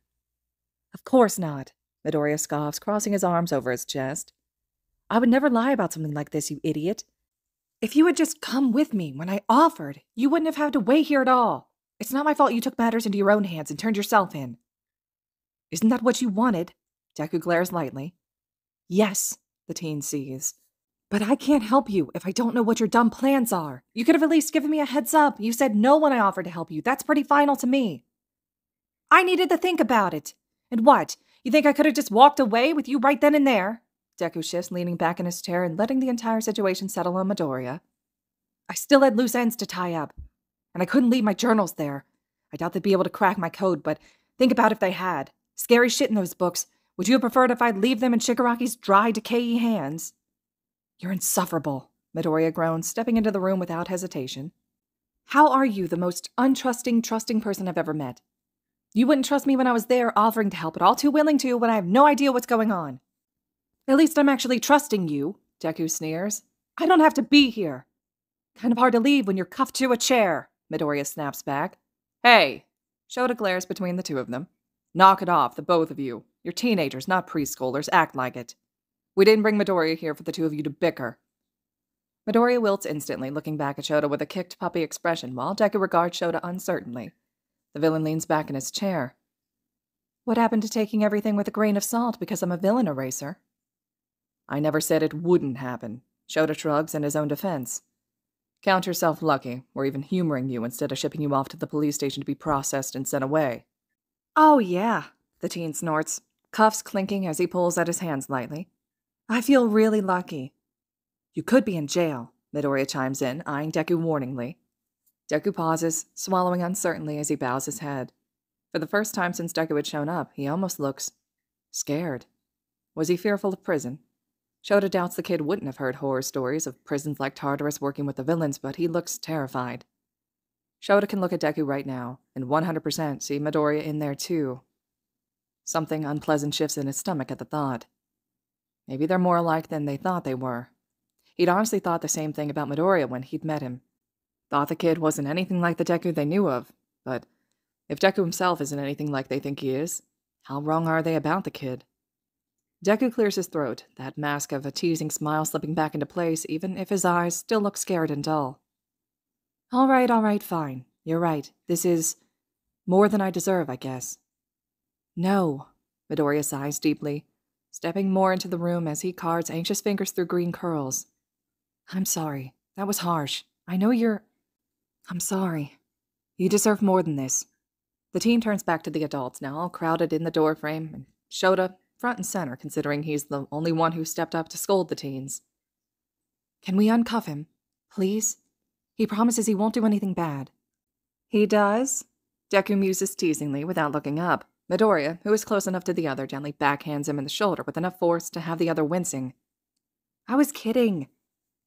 Speaker 1: Of course not, Midoriya scoffs, crossing his arms over his chest. I would never lie about something like this, you idiot. If you had just come with me when I offered, you wouldn't have had to wait here at all. It's not my fault you took matters into your own hands and turned yourself in. Isn't that what you wanted? Deku glares lightly. Yes, the teen sees. But I can't help you if I don't know what your dumb plans are. You could have at least given me a heads up. You said no when I offered to help you. That's pretty final to me. I needed to think about it. And what? You think I could have just walked away with you right then and there? Deku shifts, leaning back in his chair and letting the entire situation settle on Midoriya. I still had loose ends to tie up, and I couldn't leave my journals there. I doubt they'd be able to crack my code, but think about if they had. Scary shit in those books. Would you have preferred if I'd leave them in Shigaraki's dry, decayy hands? You're insufferable, Midoriya groans, stepping into the room without hesitation. How are you the most trusting person I've ever met? You wouldn't trust me when I was there offering to help, but all too willing to when I have no idea what's going on. At least I'm actually trusting you, Deku sneers. I don't have to be here. Kind of hard to leave when you're cuffed to a chair, Midoriya snaps back. Hey, Shota glares between the two of them. Knock it off, the both of you. You're teenagers, not preschoolers. Act like it. We didn't bring Midoriya here for the two of you to bicker. Midoriya wilts instantly, looking back at Shota with a kicked puppy expression, while Deku regards Shota uncertainly. The villain leans back in his chair. What happened to taking everything with a grain of salt because I'm a villain eraser? I never said it wouldn't happen. Shota shrugs in his own defense. Count yourself lucky. We're even humoring you instead of shipping you off to the police station to be processed and sent away. Oh, yeah, the teen snorts, cuffs clinking as he pulls at his hands lightly. I feel really lucky. You could be in jail, Midoriya chimes in, eyeing Deku warningly. Deku pauses, swallowing uncertainly as he bows his head. For the first time since Deku had shown up, he almost looks scared. Was he fearful of prison? Shota doubts the kid wouldn't have heard horror stories of prisons like Tartarus working with the villains, but he looks terrified. Shota can look at Deku right now, and 100% see Midoriya in there too. Something unpleasant shifts in his stomach at the thought. Maybe they're more alike than they thought they were. He'd honestly thought the same thing about Midoriya when he'd met him. Thought the kid wasn't anything like the Deku they knew of, but if Deku himself isn't anything like they think he is, how wrong are they about the kid? Deku clears his throat, that mask of a teasing smile slipping back into place even if his eyes still look scared and dull. All right, fine. You're right. This is more than I deserve, I guess. No, Midoriya sighs deeply, stepping more into the room as he cards anxious fingers through green curls. I'm sorry. That was harsh. I know I'm sorry. You deserve more than this. The teen turns back to the adults, now all crowded in the doorframe, and Shota front and center, considering he's the only one who stepped up to scold the teens. Can we uncuff him? Please? He promises he won't do anything bad. He does? Deku muses teasingly without looking up. Midoriya, who is close enough to the other, gently backhands him in the shoulder with enough force to have the other wincing. I was kidding.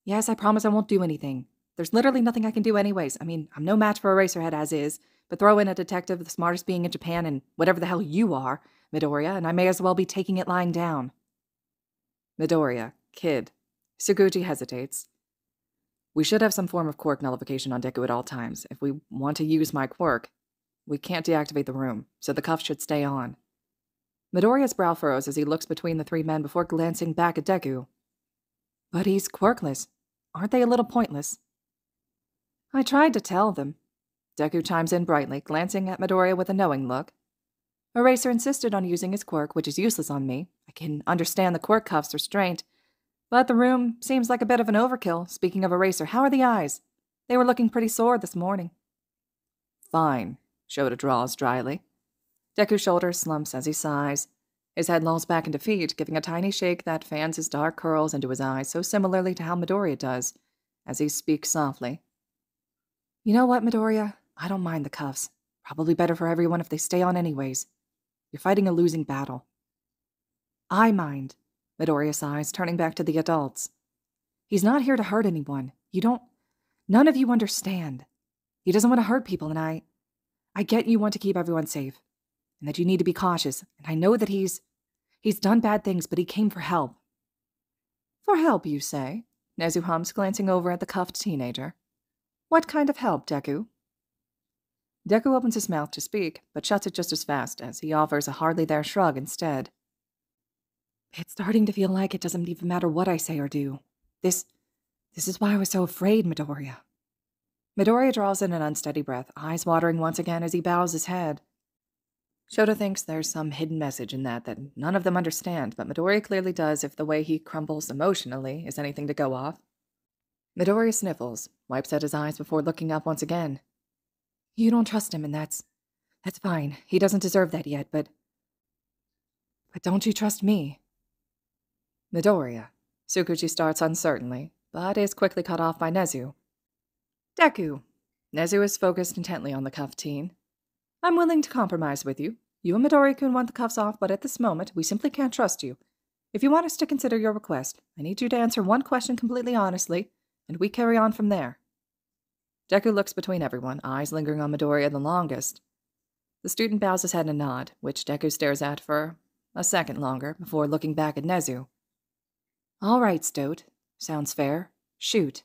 Speaker 1: Yes, I promise I won't do anything. There's literally nothing I can do anyways. I mean, I'm no match for Eraserhead as is, but throw in a detective, the smartest being in Japan, and whatever the hell you are, Midoriya, and I may as well be taking it lying down. Midoriya, kid. Suguchi hesitates. We should have some form of quirk nullification on Deku at all times. If we want to use my quirk, we can't deactivate the room, so the cuff should stay on. Midoriya's brow furrows as he looks between the three men before glancing back at Deku. But he's quirkless. Aren't they a little pointless? I tried to tell them. Deku chimes in brightly, glancing at Midoriya with a knowing look. Eraser insisted on using his quirk, which is useless on me. I can understand the quirk cuff's restraint, but the room seems like a bit of an overkill. Speaking of Eraser, how are the eyes? They were looking pretty sore this morning. Fine, Shota draws dryly. Deku's shoulders slumps as he sighs. His head lolls back in defeat, giving a tiny shake that fans his dark curls into his eyes so similarly to how Midoriya does, as he speaks softly. You know what, Midoriya? I don't mind the cuffs. Probably better for everyone if they stay on anyways. You're fighting a losing battle. I mind, Midoriya sighs, turning back to the adults. He's not here to hurt anyone. None of you understand. He doesn't want to hurt people, and I get you want to keep everyone safe, and that you need to be cautious, and I know that he's done bad things, but he came for help. For help, you say? Nezu hums, glancing over at the cuffed teenager. What kind of help, Deku? Deku opens his mouth to speak, but shuts it just as fast as he offers a hardly there shrug instead. It's starting to feel like it doesn't even matter what I say or do. This is why I was so afraid, Midoriya. Midoriya draws in an unsteady breath, eyes watering once again as he bows his head. Shota thinks there's some hidden message in that none of them understand, but Midoriya clearly does if the way he crumbles emotionally is anything to go off. Midoriya sniffles, wipes at his eyes before looking up once again. You don't trust him, and that's fine. He doesn't deserve that yet, but don't you trust me? Midoriya. Tsukuchi starts uncertainly, but is quickly cut off by Nezu. Deku. Nezu is focused intently on the cuffed teen. I'm willing to compromise with you. You and Midoriya-kun want the cuffs off, but at this moment, we simply can't trust you. If you want us to consider your request, I need you to answer one question completely honestly, and we carry on from there. Deku looks between everyone, eyes lingering on Midoriya the longest. The student bows his head in a nod, which Deku stares at for a second longer, before looking back at Nezu. All right, Stoat. Sounds fair. Shoot.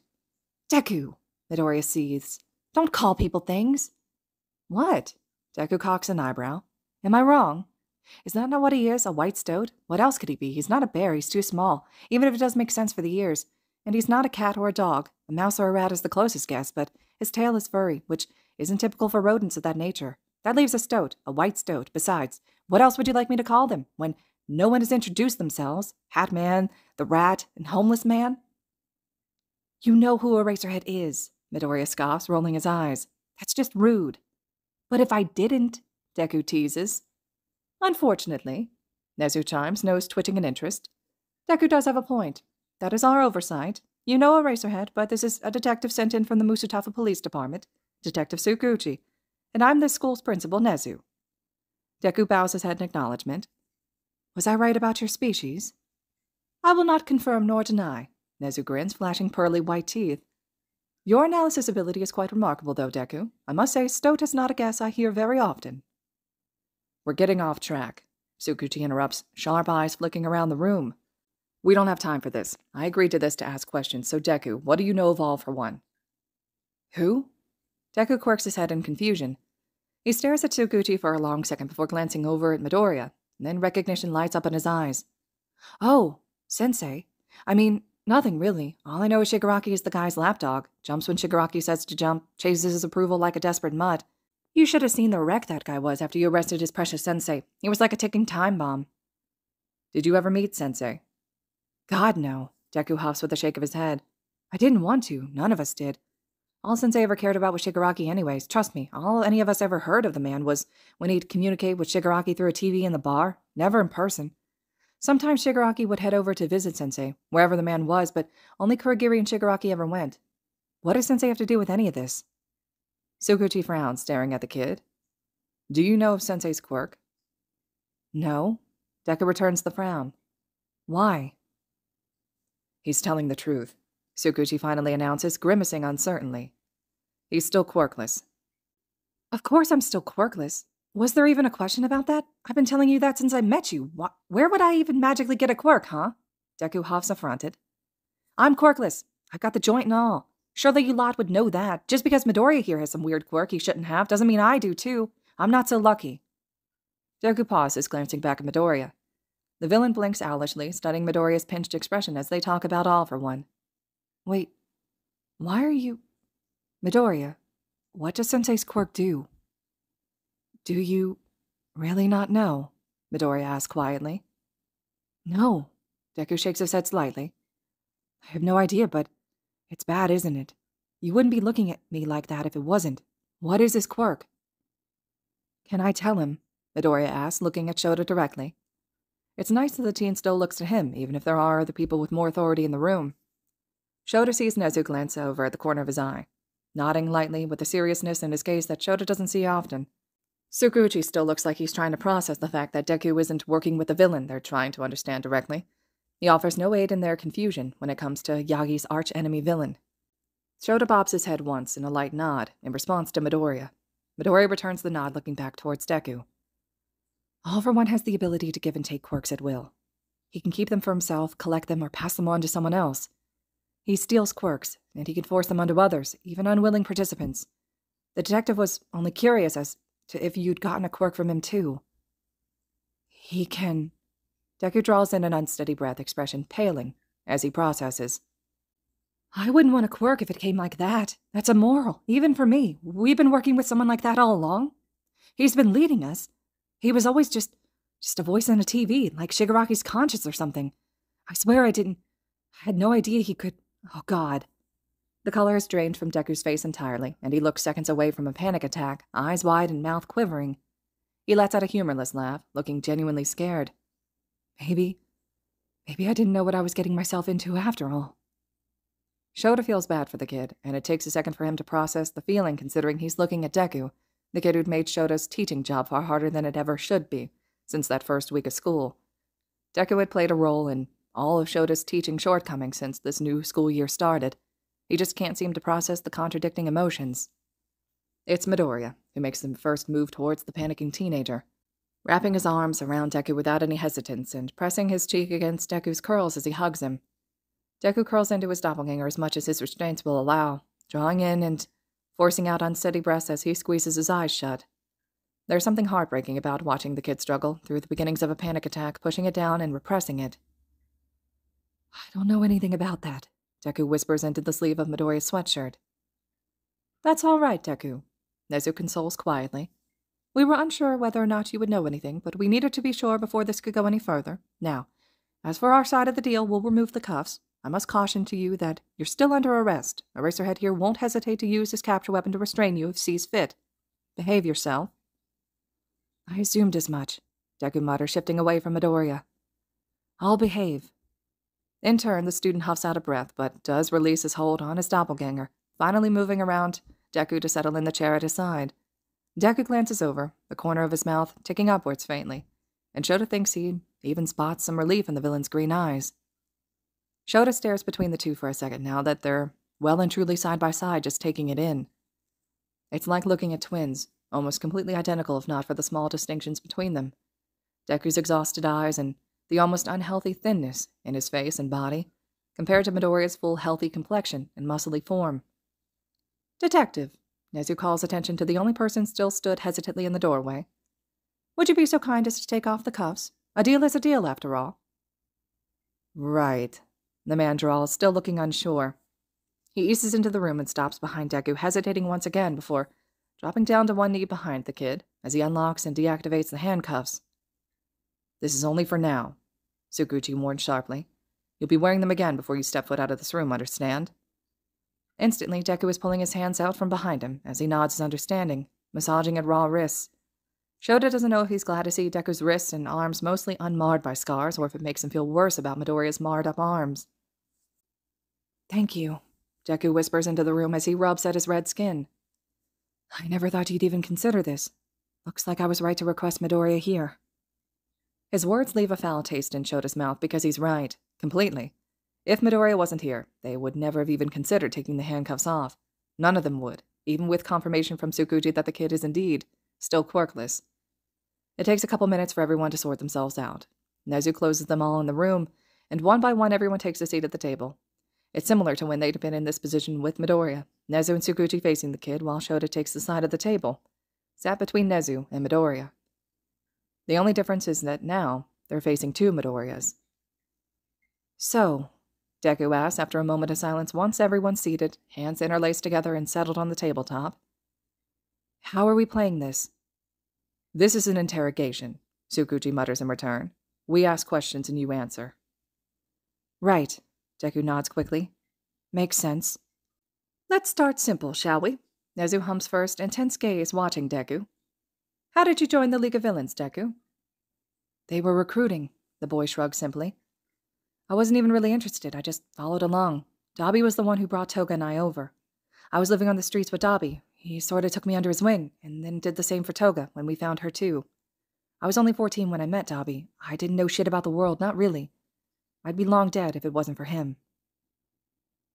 Speaker 1: Deku, Midoriya seethes. Don't call people things. What? Deku cocks an eyebrow. Am I wrong? Is that not what he is, a white stoat? What else could he be? He's not a bear, he's too small, even if it does make sense for the ears. And he's not a cat or a dog. A mouse or a rat is the closest guess, but his tail is furry, which isn't typical for rodents of that nature. That leaves a stoat, a white stoat. Besides, what else would you like me to call them, when no one has introduced themselves? Hat Man, the rat, and homeless man? You know who Eraserhead is, Midoriya scoffs, rolling his eyes. That's just rude. But if I didn't, Deku teases. Unfortunately, Nezu chimes, nose twitching in interest. Deku does have a point. That is our oversight. You know Eraserhead, but this is a detective sent in from the Musutafa Police Department, Detective Tsukuchi, and I'm this school's principal, Nezu. Deku bows his head in acknowledgement. Was I right about your species? I will not confirm nor deny, Nezu grins, flashing pearly white teeth. Your analysis ability is quite remarkable, though, Deku. I must say, stoat is not a guess I hear very often. We're getting off track, Tsukuchi interrupts, sharp eyes flicking around the room. We don't have time for this. I agreed to this to ask questions, so Deku, what do you know of all for one? Who? Deku quirks his head in confusion. He stares at Tsukuchi for a long second before glancing over at Midoriya, and then recognition lights up in his eyes. Oh, Sensei. I mean, nothing really. All I know is Shigaraki is the guy's lapdog, jumps when Shigaraki says to jump, chases his approval like a desperate mutt. You should have seen the wreck that guy was after you arrested his precious sensei. He was like a ticking time bomb. Did you ever meet Sensei? God, no, Deku huffs with a shake of his head. I didn't want to. None of us did. All Sensei ever cared about was Shigaraki anyways. Trust me, all any of us ever heard of the man was when he'd communicate with Shigaraki through a TV in the bar, never in person. Sometimes Shigaraki would head over to visit Sensei, wherever the man was, but only Kurogiri and Shigaraki ever went. What does Sensei have to do with any of this? Tsukuchi frowns, staring at the kid. Do you know of Sensei's quirk? No. Deku returns the frown. Why? He's telling the truth, Tsukuchi finally announces, grimacing uncertainly. He's still quirkless. Of course I'm still quirkless. Was there even a question about that? I've been telling you that since I met you. Where would I even magically get a quirk, huh? Deku huffs affronted. I'm quirkless. I've got the joint and all.
Speaker 2: Surely you lot would know that. Just because Midoriya here has some weird quirk he shouldn't have doesn't mean I do too. I'm not so lucky.
Speaker 1: Deku pauses, glancing back at Midoriya. The villain blinks owlishly, studying Midoriya's pinched expression as they talk about all for one. Wait, why are you... Midoriya, what does Sensei's quirk do? Do you really not know? Midoriya asks quietly. No, Deku shakes his head slightly. I have no idea, but it's bad, isn't it? You wouldn't be looking at me like that if it wasn't. What is his quirk? Can I tell him? Midoriya asks, looking at Shota directly. It's nice that the teen still looks to him, even if there are other people with more authority in the room. Shota sees Nezu glance over at the corner of his eye, nodding lightly with a seriousness in his gaze that Shota doesn't see often. Tsukuchi still looks like he's trying to process the fact that Deku isn't working with the villain they're trying to understand directly. He offers no aid in their confusion when it comes to Yagi's arch-enemy villain. Shota bobs his head once in a light nod in response to Midoriya. Midoriya returns the nod, looking back towards Deku. All for One has the ability to give and take quirks at will. He can keep them for himself, collect them, or pass them on to someone else. He steals quirks, and he can force them onto others, even unwilling participants. The detective was only curious as to if you'd gotten a quirk from him too. He can... Deku draws in an unsteady breath, expression paling, as he processes. I wouldn't want a quirk if it came like that. That's immoral, even for me. We've been working with someone like that all along. He's been leading us. He was always just a voice on a TV, like Shigaraki's conscience or something. I swear I had no idea he could... Oh, God. The color is drained from Deku's face entirely, and he looks seconds away from a panic attack, eyes wide and mouth quivering. He lets out a humorless laugh, looking genuinely scared. Maybe I didn't know what I was getting myself into after all. Shota feels bad for the kid, and it takes a second for him to process the feeling considering he's looking at Deku, the kid who'd made Shota's teaching job far harder than it ever should be, since that first week of school. Deku had played a role in all of Shota's teaching shortcomings since this new school year started. He just can't seem to process the contradicting emotions. It's Midoriya who makes the first move towards the panicking teenager, wrapping his arms around Deku without any hesitance and pressing his cheek against Deku's curls as he hugs him. Deku curls into his doppelganger as much as his restraints will allow, drawing in and forcing out unsteady breaths as he squeezes his eyes shut. There's something heartbreaking about watching the kid struggle through the beginnings of a panic attack, pushing it down and repressing it. I don't know anything about that, Deku whispers into the sleeve of Midoriya's sweatshirt. That's all right, Deku, Nezu consoles quietly. We were unsure whether or not you would know anything, but we needed to be sure before this could go any further. Now, as for our side of the deal, we'll remove the cuffs. I must caution to you that you're still under arrest. Eraserhead here won't hesitate to use his capture weapon to restrain you if sees fit. Behave yourself. I assumed as much, Deku mutters, shifting away from Midoriya. I'll behave. In turn, the student huffs out a breath, but does release his hold on his doppelganger, finally moving around Deku to settle in the chair at his side. Deku glances over, the corner of his mouth ticking upwards faintly, and Shota thinks he even spots some relief in the villain's green eyes. Shota stares between the two for a second now that they're well and truly side by side, just taking it in. It's like looking at twins, almost completely identical if not for the small distinctions between them. Deku's exhausted eyes and the almost unhealthy thinness in his face and body, compared to Midoriya's full healthy complexion and muscly form. Detective, Nezu calls attention to the only person still stood hesitantly in the doorway. Would you be so kind as to take off the cuffs? A deal is a deal, after all. Right, the man drawls, still looking unsure. He eases into the room and stops behind Deku, hesitating once again before dropping down to one knee behind the kid as he unlocks and deactivates the handcuffs. This is only for now, Tsukuchi warned sharply. You'll be wearing them again before you step foot out of this room, understand? Instantly, Deku is pulling his hands out from behind him as he nods his understanding, massaging at raw wrists. Shota doesn't know if he's glad to see Deku's wrists and arms mostly unmarred by scars or if it makes him feel worse about Midoriya's marred-up arms. Thank you, Deku whispers into the room as he rubs at his red skin. I never thought you'd even consider this. Looks like I was right to request Midoriya here. His words leave a foul taste in Shota's mouth because he's right, completely. If Midoriya wasn't here, they would never have even considered taking the handcuffs off. None of them would, even with confirmation from Tsukuchi that the kid is indeed still quirkless. It takes a couple minutes for everyone to sort themselves out. Nezu closes them all in the room, and one by one everyone takes a seat at the table.
Speaker 2: It's similar to when they'd been in this position with Midoriya, Nezu and Tsukuchi facing the kid while Shota takes the side of the table, sat between Nezu and Midoriya. The only difference is that now they're facing two Midoriyas. So, Deku asks after a moment of silence once everyone's seated, hands interlaced together and settled on the tabletop. How are we playing this? This is an interrogation, Tsukuchi mutters in return. We ask questions and you answer. Right, Deku nods quickly. Makes sense. Let's start simple, shall we? Nezu hums first, intense gaze watching Deku. How did you join the League of Villains, Deku? They were recruiting, the boy shrugged simply. I wasn't even really interested, I just followed along. Dabi was the one who brought Toga and I over. I was living on the streets with Dabi. He sort of took me under his wing, and then did the same for Toga when we found her too. I was only 14 when I met Dabi. I didn't know shit about the world, not really. I'd be long dead if it wasn't for him.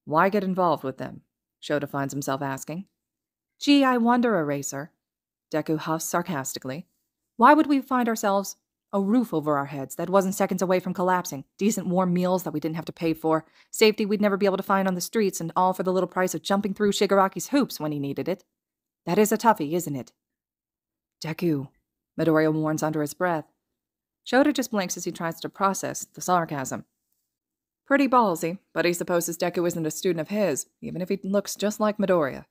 Speaker 2: Why get involved with them? Shota finds himself asking. Gee, I wonder, Eraser. Deku huffs sarcastically. Why would we find ourselves a roof over our heads that wasn't seconds away from collapsing, decent warm meals that we didn't have to pay for, safety we'd never be able to find on the streets, and all for the little price of jumping through Shigaraki's hoops when he needed it? That is a toughie, isn't it? Deku, Midoriya warns under his breath. Shota just blinks as he tries to process the sarcasm. Pretty ballsy, but he supposes Deku isn't a student of his, even if he looks just like Midoriya.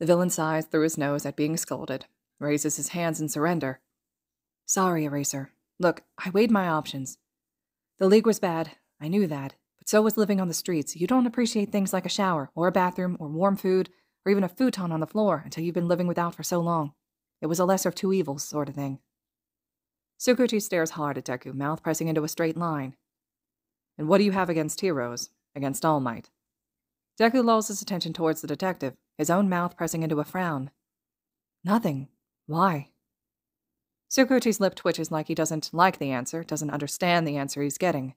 Speaker 2: The villain sighs through his nose at being scolded, raises his hands in surrender. Sorry, Eraser. Look, I weighed my options. The League was bad, I knew that, but so was living on the streets. You don't appreciate things like a shower, or a bathroom, or warm food, or even a futon on the floor until you've been living without for so long. It was a lesser of two evils sort of thing. Tsukuchi stares hard at Deku, mouth pressing into a straight line. And what do you have against heroes? Against All Might? Deku lulls his attention towards the detective, his own mouth pressing into a frown. Nothing. Why? Tsukuchi's lip twitches like he doesn't like the answer, doesn't understand the answer he's getting.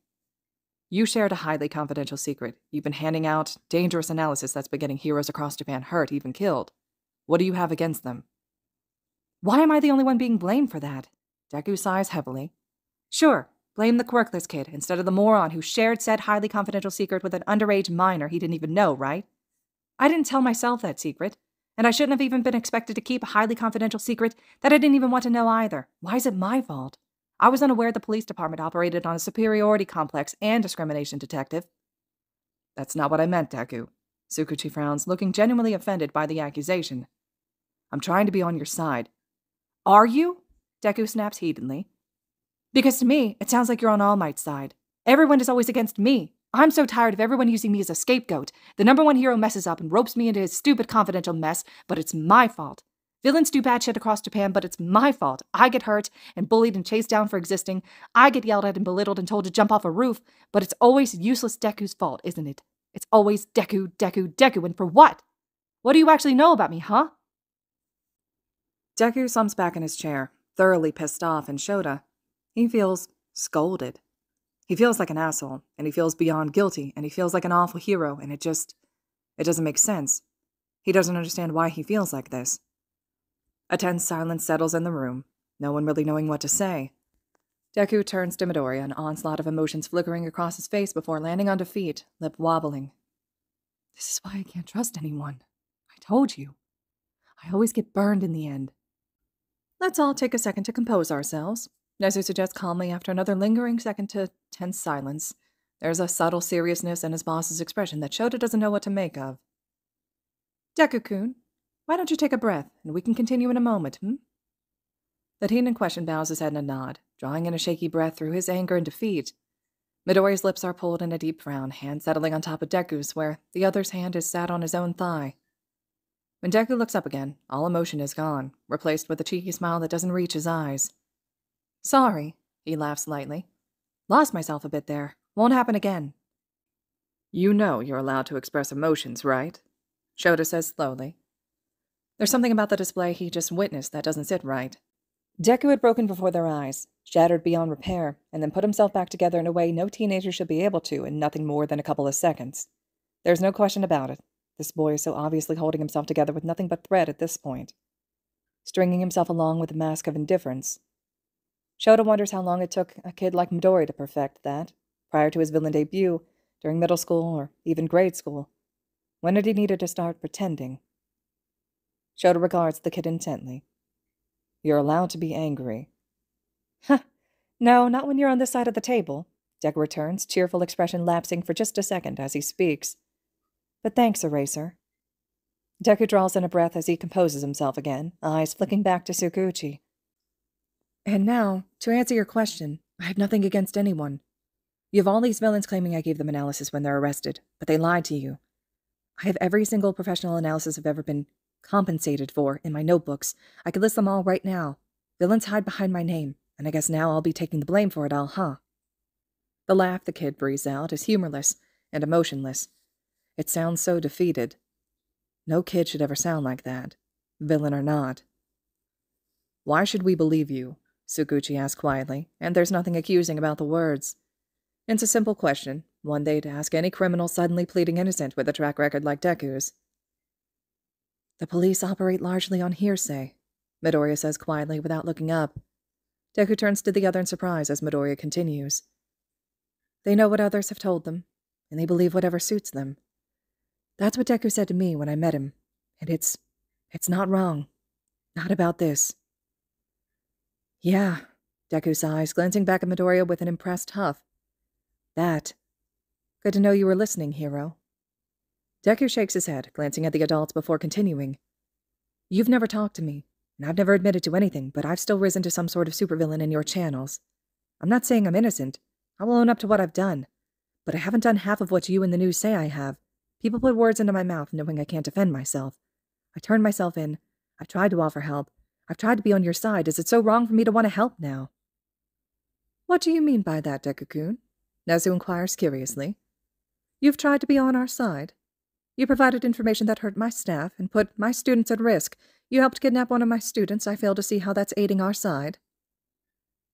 Speaker 2: You shared a highly confidential secret. You've been handing out dangerous analysis that's been getting heroes across Japan hurt, even killed. What do you have against them? Why am I the only one being blamed for that? Deku sighs heavily. Sure, blame the quirkless kid instead of the moron who shared said highly confidential secret with an underage minor he didn't even know, right? I didn't tell myself that secret, and I shouldn't have even been expected to keep a highly confidential secret that I didn't even want to know either. Why is it my fault? I was unaware the police department operated on a superiority complex and discrimination detective. That's not what I meant, Deku. Tsukuchi frowns, looking genuinely offended by the accusation. I'm trying to be on your side. Are you? Deku snaps heatedly. Because to me, it sounds like you're on All Might's side. Everyone is always against me. I'm so tired of everyone using me as a scapegoat. The number one hero messes up and ropes me into his stupid confidential mess, but it's my fault. Villains do bad shit across Japan, but it's my fault. I get hurt and bullied and chased down for existing. I get yelled at and belittled and told to jump off a roof, but it's always useless Deku's fault, isn't it? It's always Deku, Deku, Deku, and for what? What do you actually know about me, huh? Deku slumps back in his chair, thoroughly pissed off, and Shota. He feels scolded. He feels like an asshole, and he feels beyond guilty, and he feels like an awful hero, and it doesn't make sense. He doesn't understand why he feels like this. A tense silence settles in the room, no one really knowing what to say. Deku turns to Midoriya, an onslaught of emotions flickering across his face before landing onto feet, lip wobbling. This is why I can't trust anyone. I told you. I always get burned in the end. Let's all take a second to compose ourselves, Nezu suggests calmly after another lingering second to tense silence. There's a subtle seriousness in his boss's expression that Shota doesn't know what to make of. Deku-kun, why don't you take a breath, and we can continue in a moment, The teen in question bows his head in a nod, drawing in a shaky breath through his anger and defeat. Midoriya's lips are pulled in a deep frown, hand settling on top of Deku's, where the other's hand is sat on his own thigh. When Deku looks up again, all emotion is gone, replaced with a cheeky smile that doesn't reach his eyes. Sorry, he laughs lightly. Lost myself a bit there. Won't happen again. You know you're allowed to express emotions, right? Shota says slowly. There's something about the display he just witnessed that doesn't sit right. Deku had broken before their eyes, shattered beyond repair, and then put himself back together in a way no teenager should be able to in nothing more than a couple of seconds. There's no question about it. This boy is so obviously holding himself together with nothing but thread at this point. Stringing himself along with a mask of indifference. Shota wonders how long it took a kid like Midori to perfect that. Prior to his villain debut, During middle school, or even grade school? When had he needed to start pretending? Shota regards the kid intently. You're allowed to be angry. Huh. No, not when you're on this side of the table, Deku returns, cheerful expression lapsing for just a second as he speaks. But thanks, Eraser. Deku draws in a breath as he composes himself again, eyes flicking back to Tsukuchi. And now, to answer your question, I have nothing against anyone. You have all these villains claiming I gave them analysis when they're arrested, but they lied to you. I have every single professional analysis I've ever been compensated for in my notebooks. I could list them all right now. Villains hide behind my name, and I guess now I'll be taking the blame for it all, huh? The laugh the kid breathes out is humorless and emotionless. It sounds so defeated. No kid should ever sound like that, villain or not. Why should we believe you? Tsukuchi asked quietly, and there's nothing accusing about the words. It's a simple question, one they'd ask any criminal suddenly pleading innocent with a track record like Deku's. The police operate largely on hearsay, Midoriya says quietly without looking up. Deku turns to the other in surprise as Midoriya continues. They know what others have told them, and they believe whatever suits them. That's what Deku said to me when I met him, and it's not wrong. Not about this. Yeah, Deku sighs, glancing back at Midoriya with an impressed huff. That. Good to know you were listening, hero. Deku shakes his head, glancing at the adults before continuing. You've never talked to me, and I've never admitted to anything, but I've still risen to some sort of supervillain in your channels. I'm not saying I'm innocent. I will own up to what I've done. But I haven't done half of what you and the news say I have. People put words into my mouth knowing I can't defend myself. I turned myself in. I've tried to offer help. I've tried to be on your side. Is it so wrong for me to want to help now? What do you mean by that, Deku-kun? Nezu inquires curiously. You've tried to be on our side. You provided information that hurt my staff and put my students at risk. You helped kidnap one of my students. I fail to see how that's aiding our side.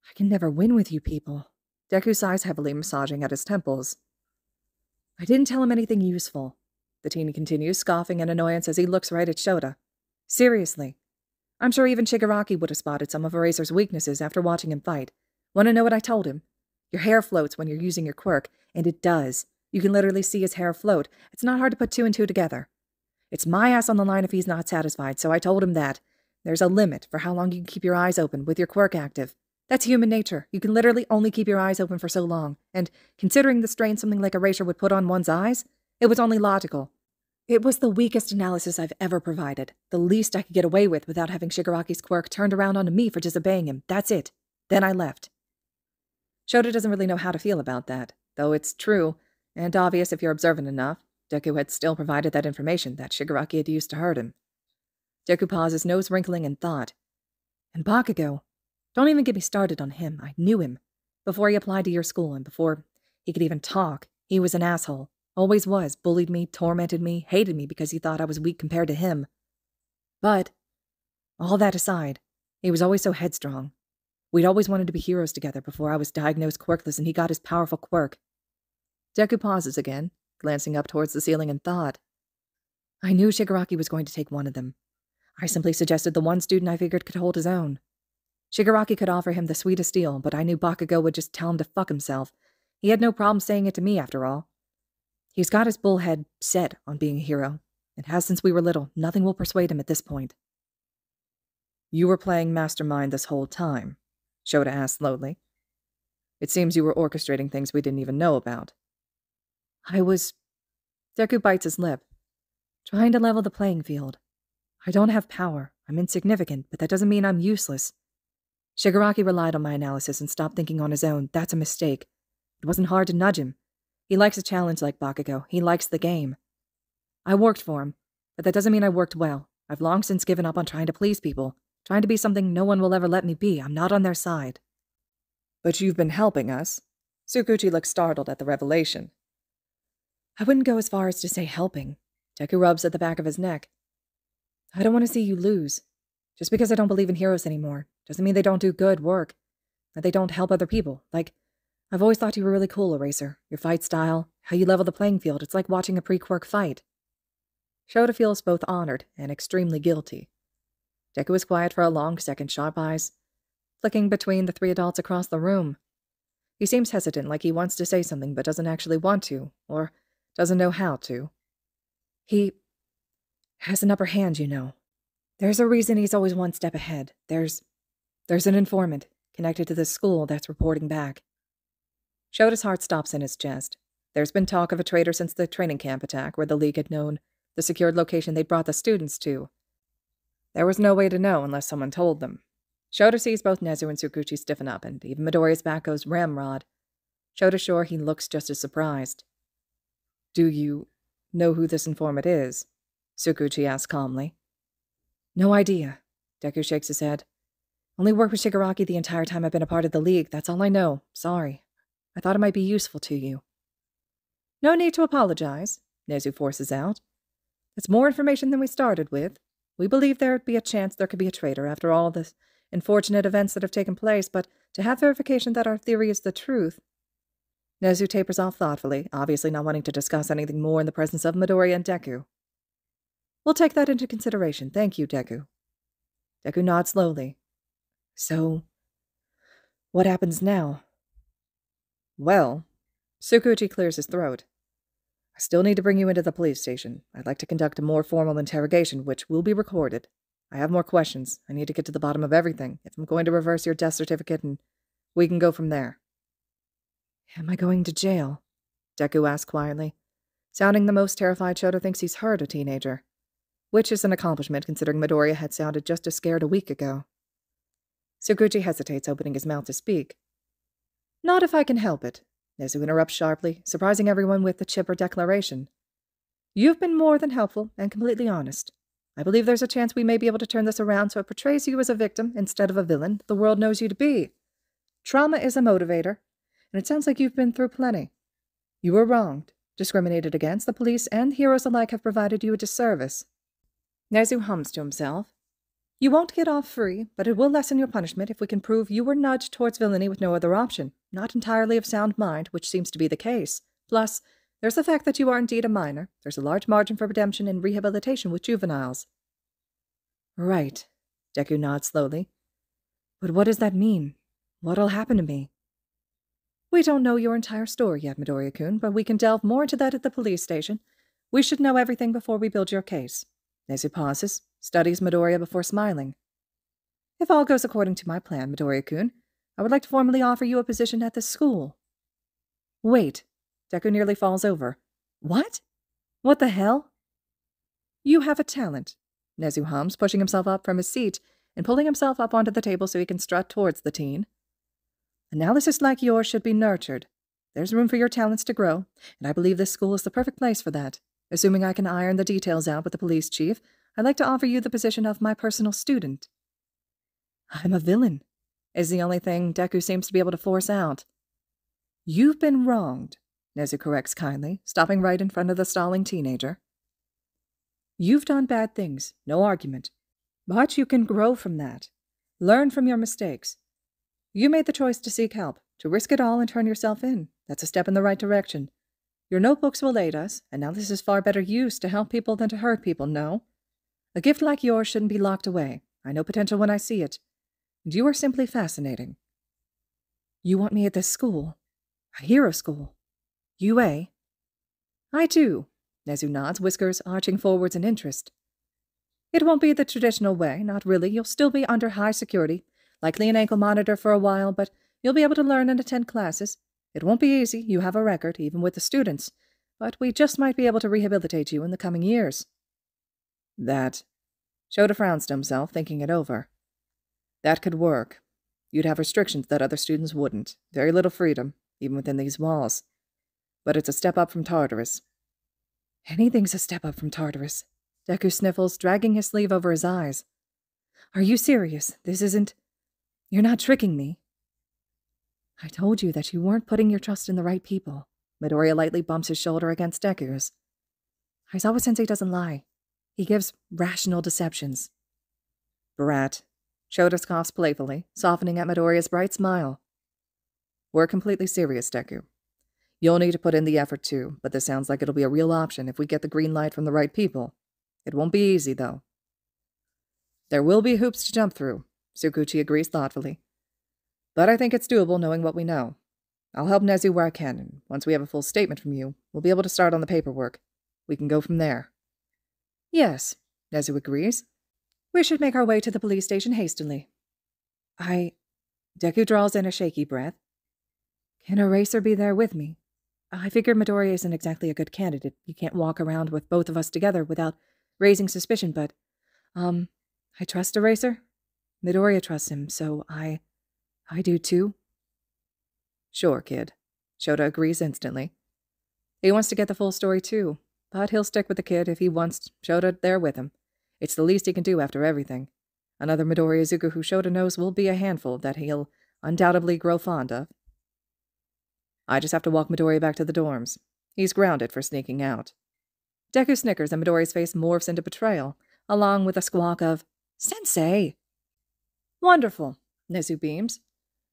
Speaker 2: I can never win with you people. Deku sighs heavily, massaging at his temples. I didn't tell him anything useful. The teenie continues, scoffing in annoyance as he looks right at Shota. Seriously. I'm sure even Shigaraki would have spotted some of Eraser's weaknesses after watching him fight. Want to know what I told him? Your hair floats when you're using your quirk, and it does. You can literally see his hair float. It's not hard to put two and two together. It's my ass on the line if he's not satisfied, so I told him that. There's a limit for how long you can keep your eyes open with your quirk active. That's human nature. You can literally only keep your eyes open for so long, and considering the strain something like Erasure would put on one's eyes, it was only logical. It was the weakest analysis I've ever provided, the least I could get away with without having Shigaraki's quirk turned around onto me for disobeying him. That's it. Then I left. Shota doesn't really know how to feel about that, though it's true, and obvious if you're observant enough. Deku had still provided that information that Shigaraki had used to hurt him. Deku pauses, nose wrinkling in thought. And Bakugo. Don't even get me started on him. I knew him. Before he applied to your school and before he could even talk, he was an asshole. Always was. Bullied me, tormented me, hated me because he thought I was weak compared to him. But, all that aside, he was always so headstrong. We'd always wanted to be heroes together before I was diagnosed quirkless and he got his powerful quirk. Deku pauses again, glancing up towards the ceiling in thought. I knew Shigaraki was going to take one of them. I simply suggested the one student I figured could hold his own. Shigaraki could offer him the sweetest deal, but I knew Bakugo would just tell him to fuck himself. He had no problem saying it to me, after all. He's got his bullhead set on being a hero, and has since we were little. Nothing will persuade him at this point. You were playing mastermind this whole time? Shota asked slowly. It seems you were orchestrating things we didn't even know about. I was... Deku bites his lip. Trying to level the playing field. I don't have power. I'm insignificant, but that doesn't mean I'm useless. Shigaraki relied on my analysis and stopped thinking on his own. That's a mistake. It wasn't hard to nudge him. He likes a challenge like Bakugo. He likes the game. I worked for him, but that doesn't mean I worked well. I've long since given up on trying to please people. Trying to be something no one will ever let me be. I'm not on their side. But you've been helping us. Tsukuchi looked startled at the revelation. I wouldn't go as far as to say helping. Deku rubs at the back of his neck. I don't want to see you lose. Just because I don't believe in heroes anymore doesn't mean they don't do good work, that they don't help other people. Like, I've always thought you were really cool, Eraser. Your fight style, how you level the playing field, it's like watching a pre-quirk fight. Shota feels both honored and extremely guilty. Deku is quiet for a long second, sharp eyes flicking between the three adults across the room. He seems hesitant, like he wants to say something but doesn't actually want to, or doesn't know how to. He has an upper hand, you know. There's a reason he's always one step ahead. There's an informant connected to this school that's reporting back. Shota's heart stops in his chest. There's been talk of a traitor since the training camp attack, where the League had known the secured location they'd brought the students to. There was no way to know unless someone told them. Shota sees both Nezu and Tsukuchi stiffen up, and even Midoriya's back goes ramrod. Shota's sure he looks just as surprised. Do you know who this informant is? Tsukuchi asks calmly. No idea. Deku shakes his head. Only worked with Shigaraki the entire time I've been a part of the League. That's all I know. Sorry. I thought it might be useful to you. No need to apologize, Nezu forces out. It's more information than we started with. We believe there'd be a chance there could be a traitor after all the unfortunate events that have taken place, but to have verification that our theory is the truth. Nezu tapers off thoughtfully, obviously not wanting to discuss anything more in the presence of Midoriya and Deku. We'll take that into consideration. Thank you, Deku. Deku nods slowly. So, what happens now? Well, Tsukuchi clears his throat. I still need to bring you into the police station. I'd like to conduct a more formal interrogation, which will be recorded. I have more questions. I need to get to the bottom of everything, if I'm going to reverse your death certificate, and we can go from there. Am I going to jail? Deku asks quietly, sounding the most terrified Shota thinks he's heard a teenager. Which is an accomplishment, considering Midoriya had sounded just as scared a week ago. Tsukuchi hesitates, opening his mouth to speak. Not if I can help it, Nezu interrupts sharply, surprising everyone with the chipper declaration. You've been more than helpful and completely honest. I believe there's a chance we may be able to turn this around so it portrays you as a victim instead of a villain the world knows you to be. Trauma is a motivator, and it sounds like you've been through plenty. You were wronged, discriminated against. The police and heroes alike have provided you a disservice. Nezu hums to himself. You won't get off free, but it will lessen your punishment if we can prove you were nudged towards villainy with no other option, not entirely of sound mind, which seems to be the case. Plus, there's the fact that you are indeed a minor. There's a large margin for redemption and rehabilitation with juveniles. Right, Deku nods slowly. But what does that mean? What'll happen to me? We don't know your entire story yet, Midoriya-kun, but we can delve more into that at the police station. We should know everything before we build your case. Nezu pauses, studies Midoriya before smiling. If all goes according to my plan, Midoriya-kun, I would like to formally offer you a position at this school. Wait. Deku nearly falls over. What? What the hell? You have a talent, Nezu hums, pushing himself up from his seat and pulling himself up onto the table so he can strut towards the teen. Analysis like yours should be nurtured. There's room for your talents to grow, and I believe this school is the perfect place for that. Assuming I can iron the details out with the police chief, I'd like to offer you the position of my personal student. I'm a villain, is the only thing Deku seems to be able to force out. You've been wronged, Nezu corrects kindly, stopping right in front of the stalling teenager. You've done bad things, no argument. But you can grow from that. Learn from your mistakes. You made the choice to seek help, to risk it all and turn yourself in. That's a step in the right direction. Your notebooks will aid us, and now this is far better used to help people than to hurt people, no? A gift like yours shouldn't be locked away. I know potential when I see it. And you are simply fascinating. You want me at this school? A hero school? UA? I do, Nezu nods, whiskers arching forwards in interest. It won't be the traditional way, not really. You'll still be under high security, likely an ankle monitor for a while, but you'll be able to learn and attend classes. It won't be easy, you have a record, even with the students, but we just might be able to rehabilitate you in the coming years. That. Shota frowns to himself, thinking it over. That could work. You'd have restrictions that other students wouldn't. Very little freedom, even within these walls. But it's a step up from Tartarus. Anything's a step up from Tartarus. Deku sniffles, dragging his sleeve over his eyes. Are you serious? This isn't... You're not tricking me. I told you that you weren't putting your trust in the right people. Midoriya lightly bumps his shoulder against Deku's. Aizawa-sensei doesn't lie. He gives rational deceptions. Brat. Shota scoffs playfully, softening at Midoriya's bright smile. We're completely serious, Deku. You'll need to put in the effort too, but this sounds like it'll be a real option if we get the green light from the right people. It won't be easy, though. There will be hoops to jump through, Tsukuchi agrees thoughtfully. But I think it's doable knowing what we know. I'll help Nezu where I can, and once we have a full statement from you, we'll be able to start on the paperwork. We can go from there.
Speaker 1: Yes, Nezu agrees. We should make our way to the police station hastily. Deku draws in a shaky breath. Can a racer be there with me? I figure Midoriya isn't exactly a good candidate. You can't walk around with both of us together without raising suspicion, but, I trust a racer. Midoriya trusts him, so I do too.
Speaker 2: Sure, kid. Shota agrees instantly. He wants to get the full story too, but he'll stick with the kid if he wants Shota there with him. It's the least he can do after everything. Another Midoriya Izuku who Shota knows will be a handful that he'll undoubtedly grow fond of. I just have to walk Midoriya back to the dorms. He's grounded for sneaking out. Deku snickers and Midoriya's face morphs into betrayal, along with a squawk of, "Sensei!"
Speaker 1: Wonderful, Nezu beams.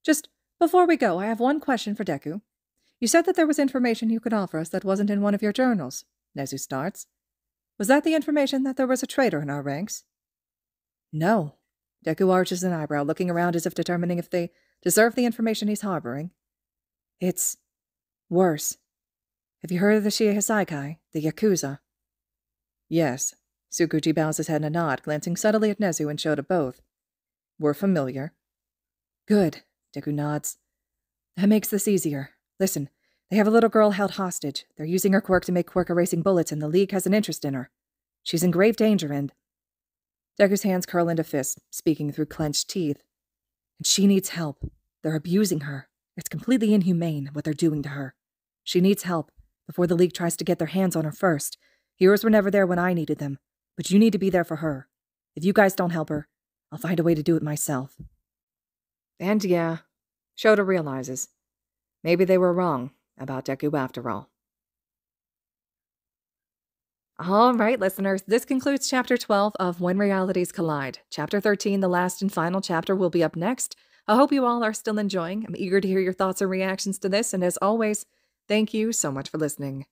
Speaker 1: Just before we go, I have one question for Deku. You said that there was information you could offer us that wasn't in one of your journals, Nezu starts. Was that the information that there was a traitor in our ranks? No. Deku arches an eyebrow, looking around as if determining if they deserve the information he's harboring. It's worse. Have you heard of the Shia Hisaikai, the Yakuza?
Speaker 2: Yes. Tsukuchi bows his head in a nod, glancing subtly at Nezu and Shota both. We're familiar.
Speaker 1: Good, Deku nods. That makes this easier. Listen, they have a little girl held hostage. They're using her quirk to make quirk-erasing bullets, and the League has an interest in her. She's in grave danger, and... Deku's hands curl into fists, speaking through clenched teeth. And she needs help. They're abusing her. It's completely inhumane, what they're doing to her. She needs help, before the League tries to get their hands on her first. Heroes were never there when I needed them, but you need to be there for her. If you guys don't help her, I'll find a way to do it myself.
Speaker 2: And yeah, Shota realizes. Maybe they were wrong about Deku after all. All right, listeners, this concludes Chapter 12 of When Realities Collide. Chapter 13, the last and final chapter, will be up next. I hope you all are still enjoying. I'm eager to hear your thoughts and reactions to this, and as always, thank you so much for listening.